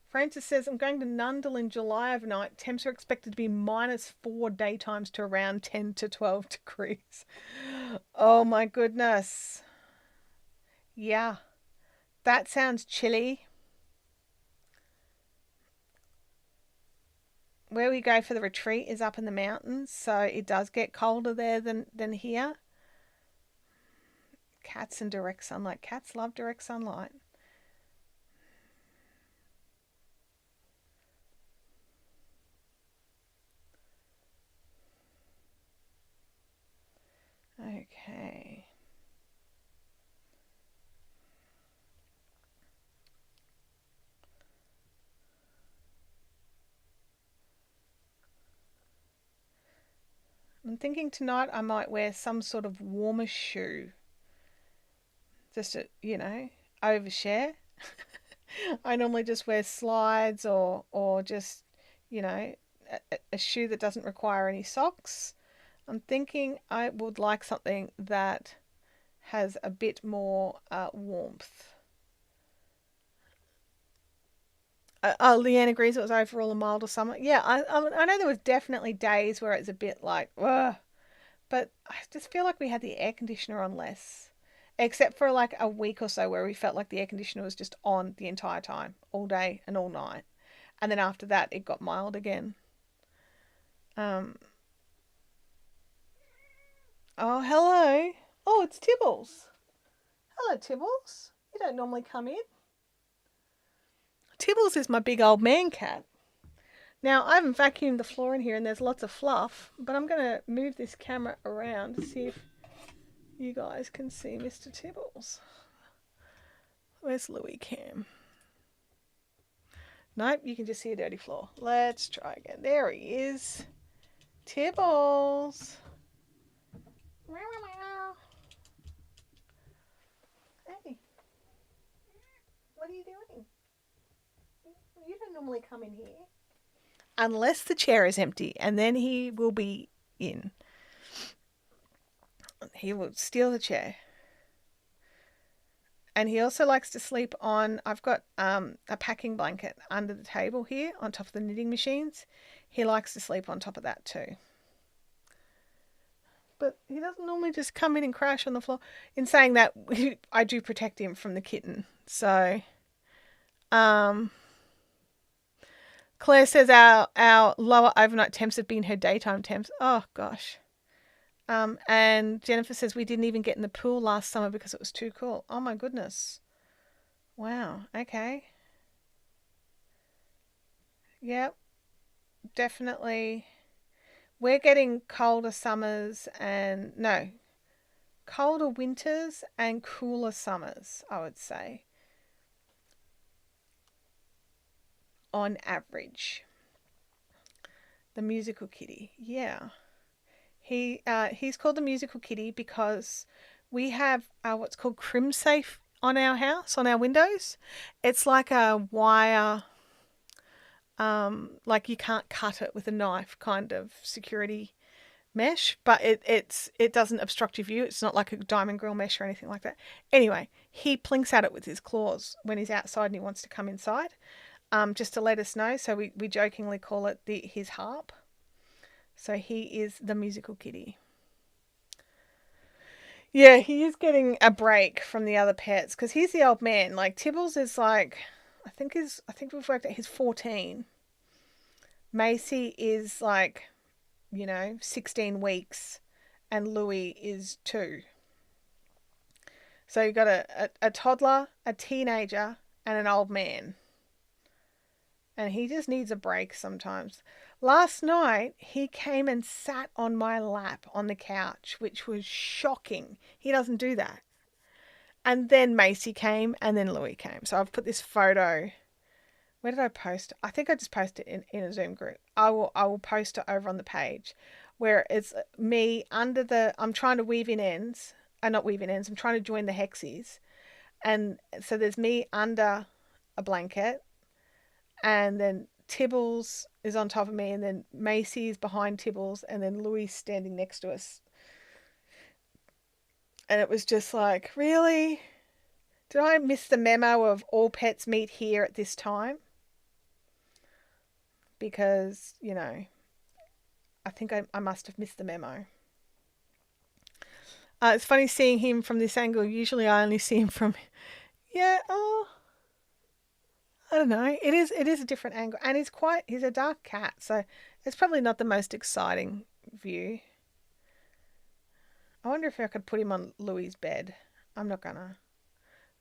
Francis says, I'm going to Nundle in July overnight. Temps are expected to be -4 daytimes to around 10 to 12 degrees. Oh my goodness. Yeah, that sounds chilly. Where we go for the retreat is up in the mountains, so it does get colder there than here. Cats and direct sunlight. Cats love direct sunlight. Okay. I'm thinking tonight I might wear some sort of warmer shoe. Just to, overshare. I normally just wear slides or just, a shoe that doesn't require any socks. I'm thinking I would like something that has a bit more warmth. Leanne agrees it was overall a milder summer. Yeah, I know there was definitely days where it's a bit like, ugh, but I just feel like we had the air conditioner on less. Except for like a week or so where we felt like the air conditioner was just on the entire time, all day and all night. And then after that, it got mild again. Oh, hello. Oh, it's Tibbles. Hello, Tibbles. You don't normally come in. Tibbles is my big old man cat. Now, I haven't vacuumed the floor in here and there's lots of fluff, but I'm going to move this camera around to see if you guys can see Mr. Tibbles. Where's Louis Cam? Nope, you can just see a dirty floor. Let's try again. There he is. Tibbles. Hey. What are you doing? You don't normally come in here. unless the chair is empty, and then he will be in. He will steal the chair. And he also likes to sleep on, I've got a packing blanket under the table here on top of the knitting machines. He likes to sleep on top of that too. But he doesn't normally just come in and crash on the floor. In saying that, I do protect him from the kitten. So, Claire says our lower overnight temps have been her daytime temps. Oh, gosh. And Jennifer says we didn't even get in the pool last summer because it was too cool. Oh my goodness. Wow. Okay. Yep. Definitely. We're getting colder summers colder winters and cooler summers, I would say. On average. The musical kitty. Yeah. He's called the musical kitty because we have what's called crim safe on our house, on our windows. It's like a wire, like you can't cut it with a knife kind of security mesh, but it doesn't obstruct your view. It's not like a diamond grill mesh or anything like that. Anyway, he plinks at it with his claws when he's outside and he wants to come inside, just to let us know. So we jokingly call it his harp. So he is the musical kitty. Yeah, he is getting a break from the other pets because he's the old man. Like Tibbles is like, I think we've worked out he's 14. Macy is like, 16 weeks, and Louis is 2. So you've got a toddler, a teenager, and an old man. And he just needs a break sometimes. Last night, he came and sat on my lap on the couch, which was shocking. He doesn't do that. And then Macy came, and then Louis came. So I've put this photo. Where did I post it? I think I just posted it in a Zoom group. I will post it over on the page, where it's me under I'm trying to weave in ends. Not weave in ends. I'm trying to join the hexies. And so there's me under a blanket, and then Tibbles is on top of me, and then Macy's behind Tibbles, and then Louis standing next to us. And it was just like, really? Did I miss the memo of all pets meet here at this time? Because, I think I must have missed the memo. It's funny seeing him from this angle. Usually I only see him from, I don't know. It is a different angle, and he's a dark cat, so it's probably not the most exciting view. I wonder if I could put him on Louis's bed. I'm not gonna,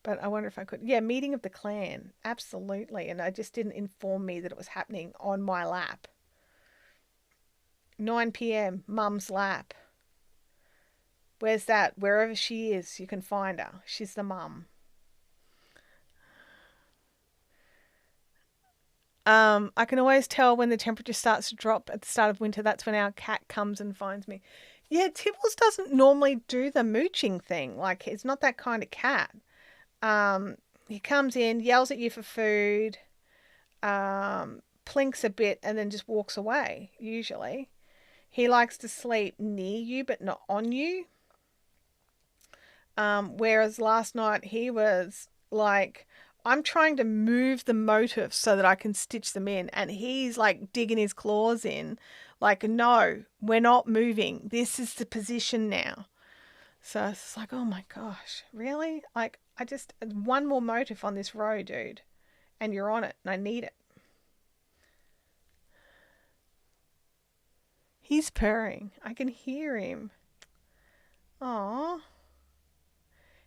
but I wonder if I could. Yeah, meeting of the clan, absolutely, and I just didn't inform me that it was happening on my lap. 9 p.m. Mum's lap. Where's that? Wherever she is, you can find her. She's the mum. I can always tell when the temperature starts to drop at the start of winter. That's when our cat comes and finds me. Yeah, Tibbles doesn't normally do the mooching thing. Like, he's not that kind of cat. He comes in, yells at you for food, plinks a bit, and then just walks away, usually. He likes to sleep near you, but not on you. Whereas last night he was like, I'm trying to move the motifs so that I can stitch them in, and he's like digging his claws in, like, no, we're not moving. This is the position now. So it's like, oh my gosh, really? Like, one more motif on this row, dude, and you're on it, and I need it. He's purring. I can hear him. Aww.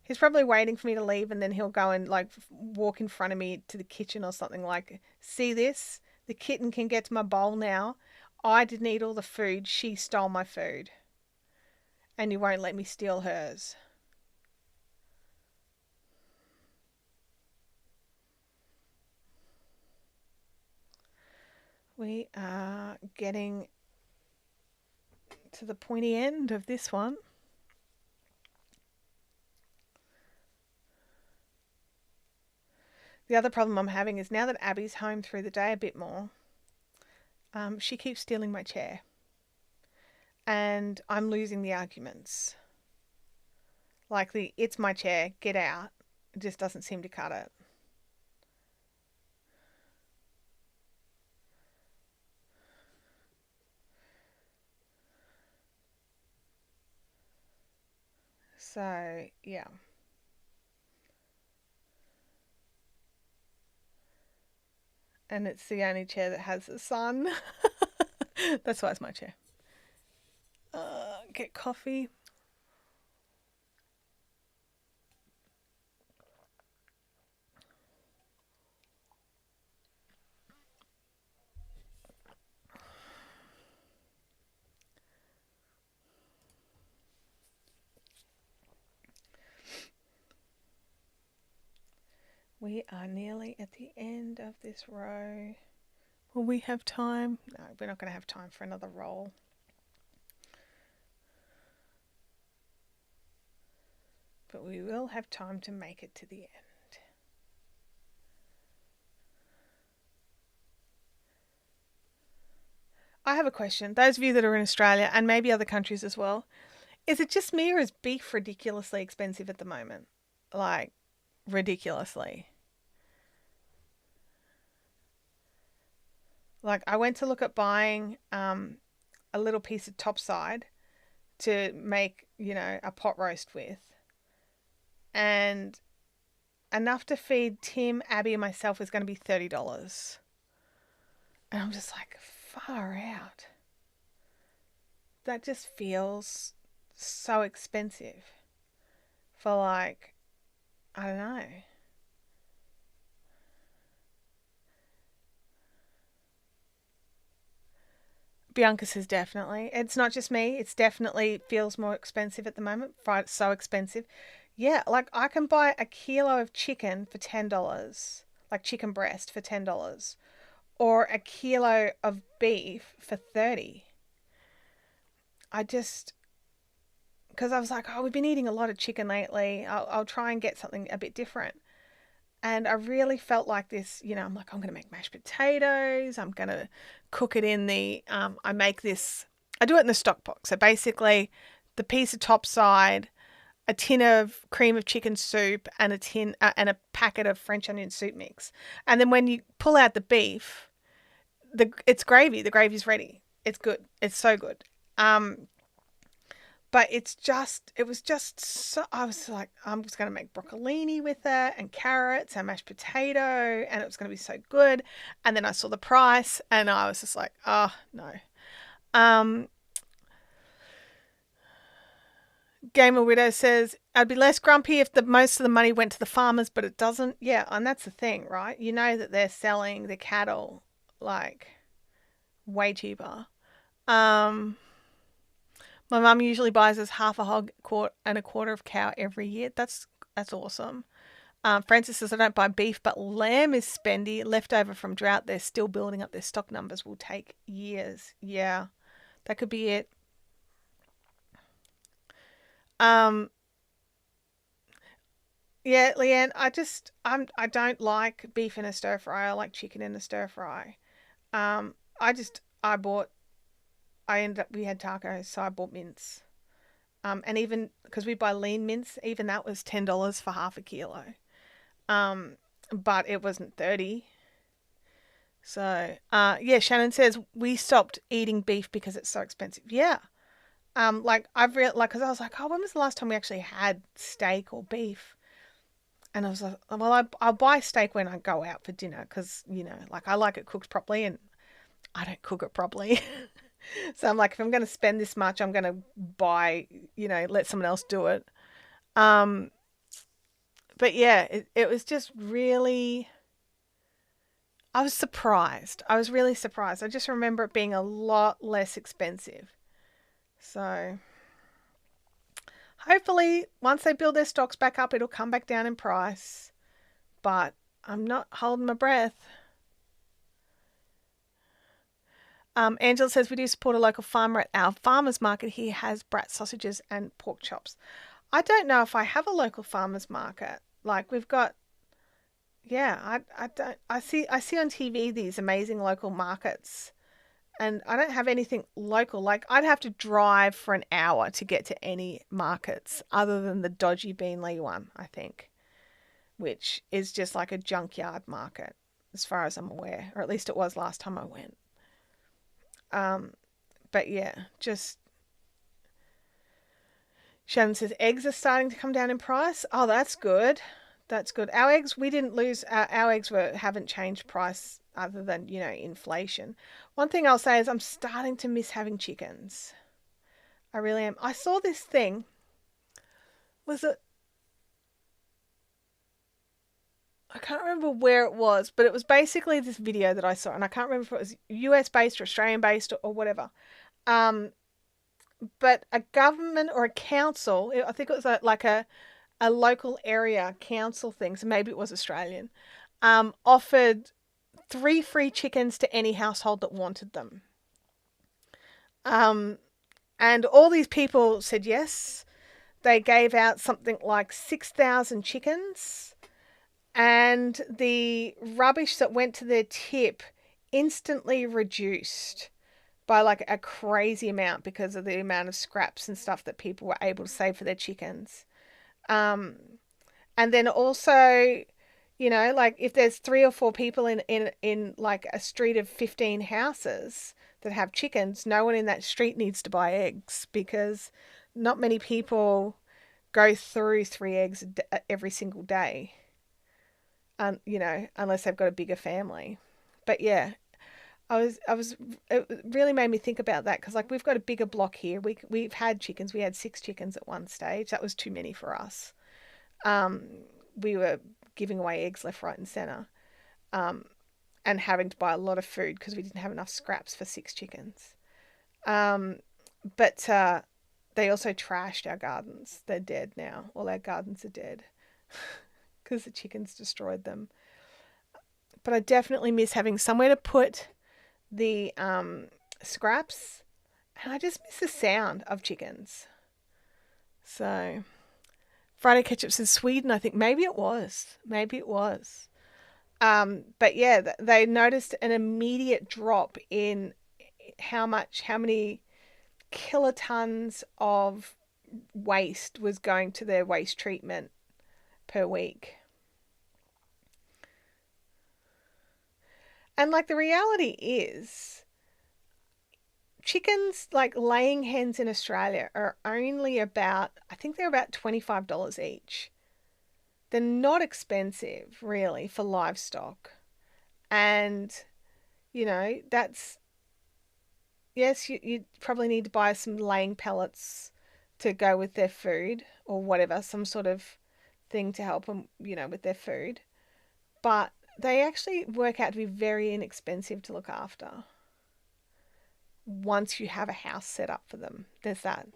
He's probably waiting for me to leave, and then he'll go and like walk in front of me to the kitchen or something, like, see this? The kitten can get to my bowl now. I didn't eat all the food. She stole my food. And you won't let me steal hers. We are getting to the pointy end of this one. The other problem I'm having is now that Abby's home through the day a bit more, She keeps stealing my chair. And I'm losing the arguments. Like it's my chair, get out. It just doesn't seem to cut it. So, yeah. And it's the only chair that has the sun. That's why it's my chair. Get coffee. We are nearly at the end of this row. Will we have time? No, we're not going to have time for another roll. But we will have time to make it to the end. I have a question. Those of you that are in Australia and maybe other countries as well, is it just me or is beef ridiculously expensive at the moment? Like, ridiculously. Like, I went to look at buying a little piece of topside to make, a pot roast with. And enough to feed Tim, Abby, and myself is going to be $30. And I'm just like, far out. That just feels so expensive for I don't know. Bianca says definitely. It's not just me. It's definitely feels more expensive at the moment. It's so expensive. Yeah, I can buy a kilo of chicken for $10, like chicken breast for $10, or a kilo of beef for $30. Because I was like, we've been eating a lot of chicken lately. I'll try and get something a bit different. And I really felt like this, I'm like, I'm going to make mashed potatoes. I'm going to cook it in the, I do it in the stock box. So basically the piece of topside, a tin of cream of chicken soup, and a packet of French onion soup mix. And then when you pull out the beef, it's gravy. The gravy's ready. It's good. It's so good. But it was just so, I was like, I'm just going to make broccolini with it and carrots and mashed potato, and it was going to be so good. And then I saw the price and I was just like, oh, no. Gamer Widow says, I'd be less grumpy if most of the money went to the farmers, but it doesn't. Yeah, and that's the thing, right? You know that they're selling the cattle way cheaper. My mum usually buys us half a hog and a quarter of cow every year. That's awesome. Francis says, I don't buy beef, but lamb is spendy. Leftover from drought, they're still building up. Their stock numbers will take years. Yeah, that could be it. Yeah, Leanne, I don't like beef in a stir fry. I like chicken in a stir fry. We had tacos, so I bought mince. And even because we buy lean mince, even that was $10 for half a kilo. But it wasn't 30. So, yeah, Shannon says we stopped eating beef because it's so expensive. Yeah. Because I was like, when was the last time we actually had steak or beef? And I was like, well, I'll buy steak when I go out for dinner because, I like it cooked properly and I don't cook it properly. So I'm like, if I'm going to spend this much, I'm going to buy, let someone else do it. But yeah, it was just really, I was surprised. I was really surprised. I just remember it being a lot less expensive. So hopefully once they build their stocks back up, it'll come back down in price. But I'm not holding my breath. Angela says we do support a local farmer at our farmers market. He has brat sausages and pork chops. I don't know if I have a local farmers market. We've got, yeah, I see on TV these amazing local markets, And I don't have anything local. Like, I'd have to drive for an hour to get to any markets other than the dodgy Beanley one, I think, which is just like a junkyard market as far as I'm aware, or at least it was last time I went. But yeah, just Shannon says eggs are starting to come down in price. Oh, that's good. That's good. Our eggs, we didn't lose. Our eggs haven't changed price other than, inflation. One thing I'll say is I'm starting to miss having chickens. I really am. I saw this thing. Was it? I can't remember where it was, but it was basically this video that I saw, and I can't remember if it was US based or Australian based or whatever. But a government or a council, I think it was like a local area council thing, so maybe it was Australian, offered 3 free chickens to any household that wanted them. And all these people said yes. They gave out something like 6,000 chickens, and the rubbish that went to their tip instantly reduced by like a crazy amount because of the amount of scraps and stuff that people were able to save for their chickens. And then also, like if there's 3 or 4 people in like a street of 15 houses that have chickens, no one in that street needs to buy eggs because not many people go through 3 eggs every single day. Unless they've got a bigger family. But yeah, it really made me think about that because like we've got a bigger block here. We've had chickens. We had 6 chickens at one stage. That was too many for us. We were giving away eggs left, right, and center, and having to buy a lot of food because we didn't have enough scraps for 6 chickens. But they also trashed our gardens. They're dead now. All our gardens are dead because the chickens destroyed them. But I definitely miss having somewhere to put the scraps, and I just miss the sound of chickens. So Friday Ketchup says Sweden. I think maybe it was. But yeah, they noticed an immediate drop in how many kilotons of waste was going to their waste treatment per week. And like the reality is, chickens, like laying hens in Australia, are only about, I think they're about $25 each. They're not expensive, really, for livestock. And, that's, yes, you probably need to buy some laying pellets to go with their food or whatever, some sort of thing to help them, with their food. But they actually work out to be very inexpensive to look after once you have a house set up for them. There's that.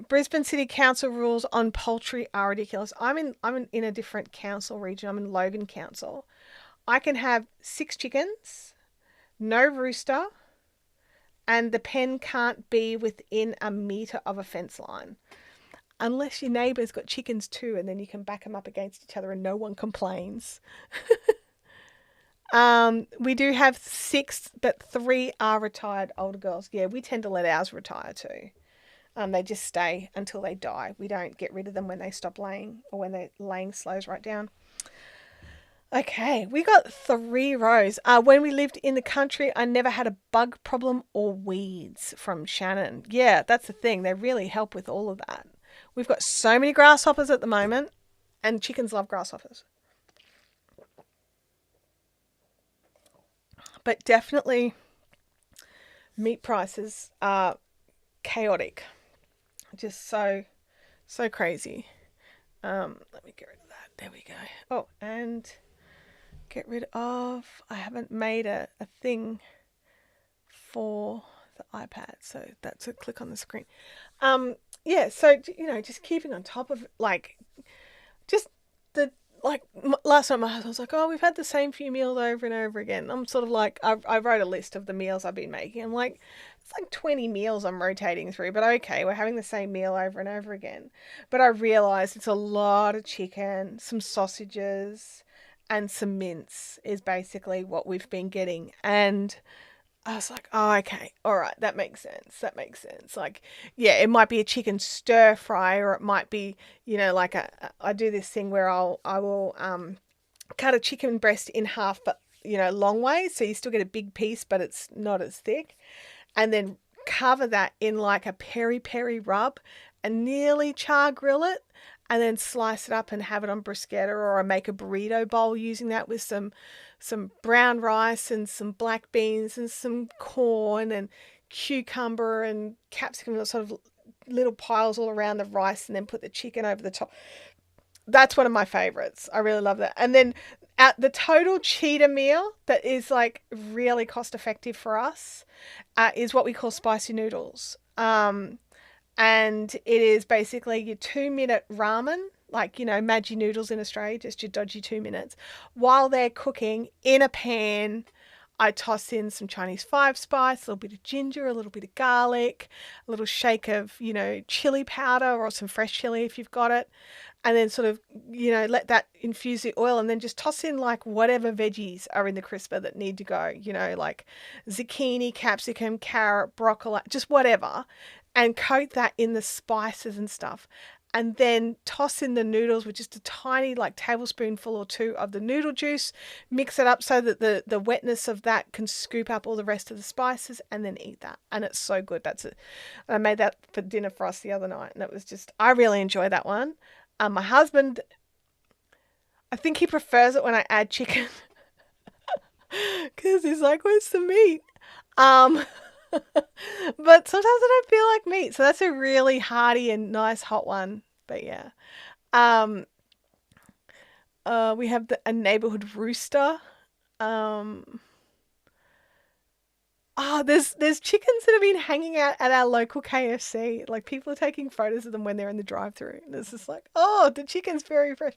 Brisbane City Council rules on poultry are ridiculous. I'm in a different council region. I'm in Logan Council. I can have 6 chickens, no rooster, and the pen can't be within a metre of a fence line. Unless your neighbour's got chickens too, and then you can back them up against each other and no one complains. We do have 6, but 3 are retired older girls. Yeah, we tend to let ours retire too. They just stay until they die. We don't get rid of them when they stop laying or when their laying slows right down. Okay, we got 3 rows. When we lived in the country, I never had a bug problem or weeds, from Shannon. Yeah, that's the thing. They really help with all of that. We've got so many grasshoppers at the moment, and chickens love grasshoppers. But definitely meat prices are chaotic. Just so crazy. Let me get rid of that. There we go. Oh, and get rid of, I haven't made a thing for the iPad, so that's a click on the screen. Yeah, so, just keeping on top of, like, just the, like, last night my husband was like, oh, we've had the same few meals over and over again. I'm sort of like, I wrote a list of the meals I've been making. I'm like, it's like 20 meals I'm rotating through, but okay, we're having the same meal over and over again. But I realised it's a lot of chicken, some sausages, and some mince is basically what we've been getting. And I was like, oh, okay, all right, that makes sense. That makes sense. Like, yeah, it might be a chicken stir fry, or it might be, like I do this thing where I will cut a chicken breast in half, but long ways, so you still get a big piece, but it's not as thick, and then cover that in like a peri peri rub, and nearly char grill it, and then slice it up and have it on bruschetta, or I make a burrito bowl using that with some brown rice and some black beans and some corn and cucumber and capsicum, sort of little piles all around the rice, and then put the chicken over the top. That's one of my favorites. I really love that. And then at the total cheetah meal that is like really cost effective for us is what we call spicy noodles. And it is basically your 2-minute ramen, like, Maggi noodles in Australia, just your dodgy 2 minutes. While they're cooking in a pan, I toss in some Chinese 5-spice, a little bit of ginger, a little bit of garlic, a little shake of, chili powder, or some fresh chili if you've got it. And then sort of, let that infuse the oil, and then just toss in like whatever veggies are in the crisper that need to go, like zucchini, capsicum, carrot, broccoli, just whatever. And coat that in the spices and stuff. And then toss in the noodles with just a tiny like tablespoonful or 2 of the noodle juice. Mix it up so that the wetness of that can scoop up all the rest of the spices, and then eat that. And it's so good. That's it. I made that for dinner for us the other night, and it was just, I really enjoy that one. My husband, I think he prefers it when I add chicken, because he's like, where's the meat? But sometimes I don't feel like meat, so that's a really hearty and nice hot one. But yeah, we have a neighborhood rooster. There's chickens that have been hanging out at our local KFC. Like, people are taking photos of them when they're in the drive-through, and it's just like, oh, the chicken's very fresh.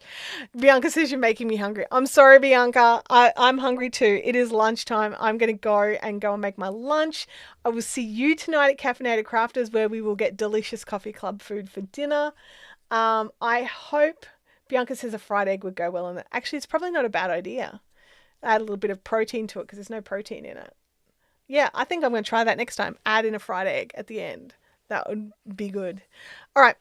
Bianca says you're making me hungry. I'm sorry, Bianca. I'm hungry too. It is lunchtime. I'm going to go and make my lunch. I will see you tonight at Caffeinated Crafters, where we will get delicious coffee club food for dinner. I hope Bianca says a fried egg would go well in it. Actually, it's probably not a bad idea. Add a little bit of protein to it, because there's no protein in it. Yeah, I think I'm going to try that next time. Add in a fried egg at the end. That would be good. All right.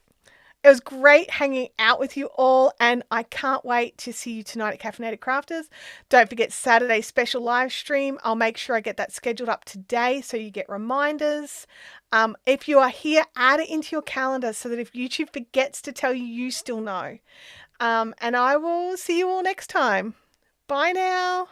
It was great hanging out with you all, and I can't wait to see you tonight at Caffeinated Crafters. Don't forget Saturday's special live stream. I'll make sure I get that scheduled up today so you get reminders. If you are here, add it into your calendar so that if YouTube forgets to tell you, you still know. And I will see you all next time. Bye now.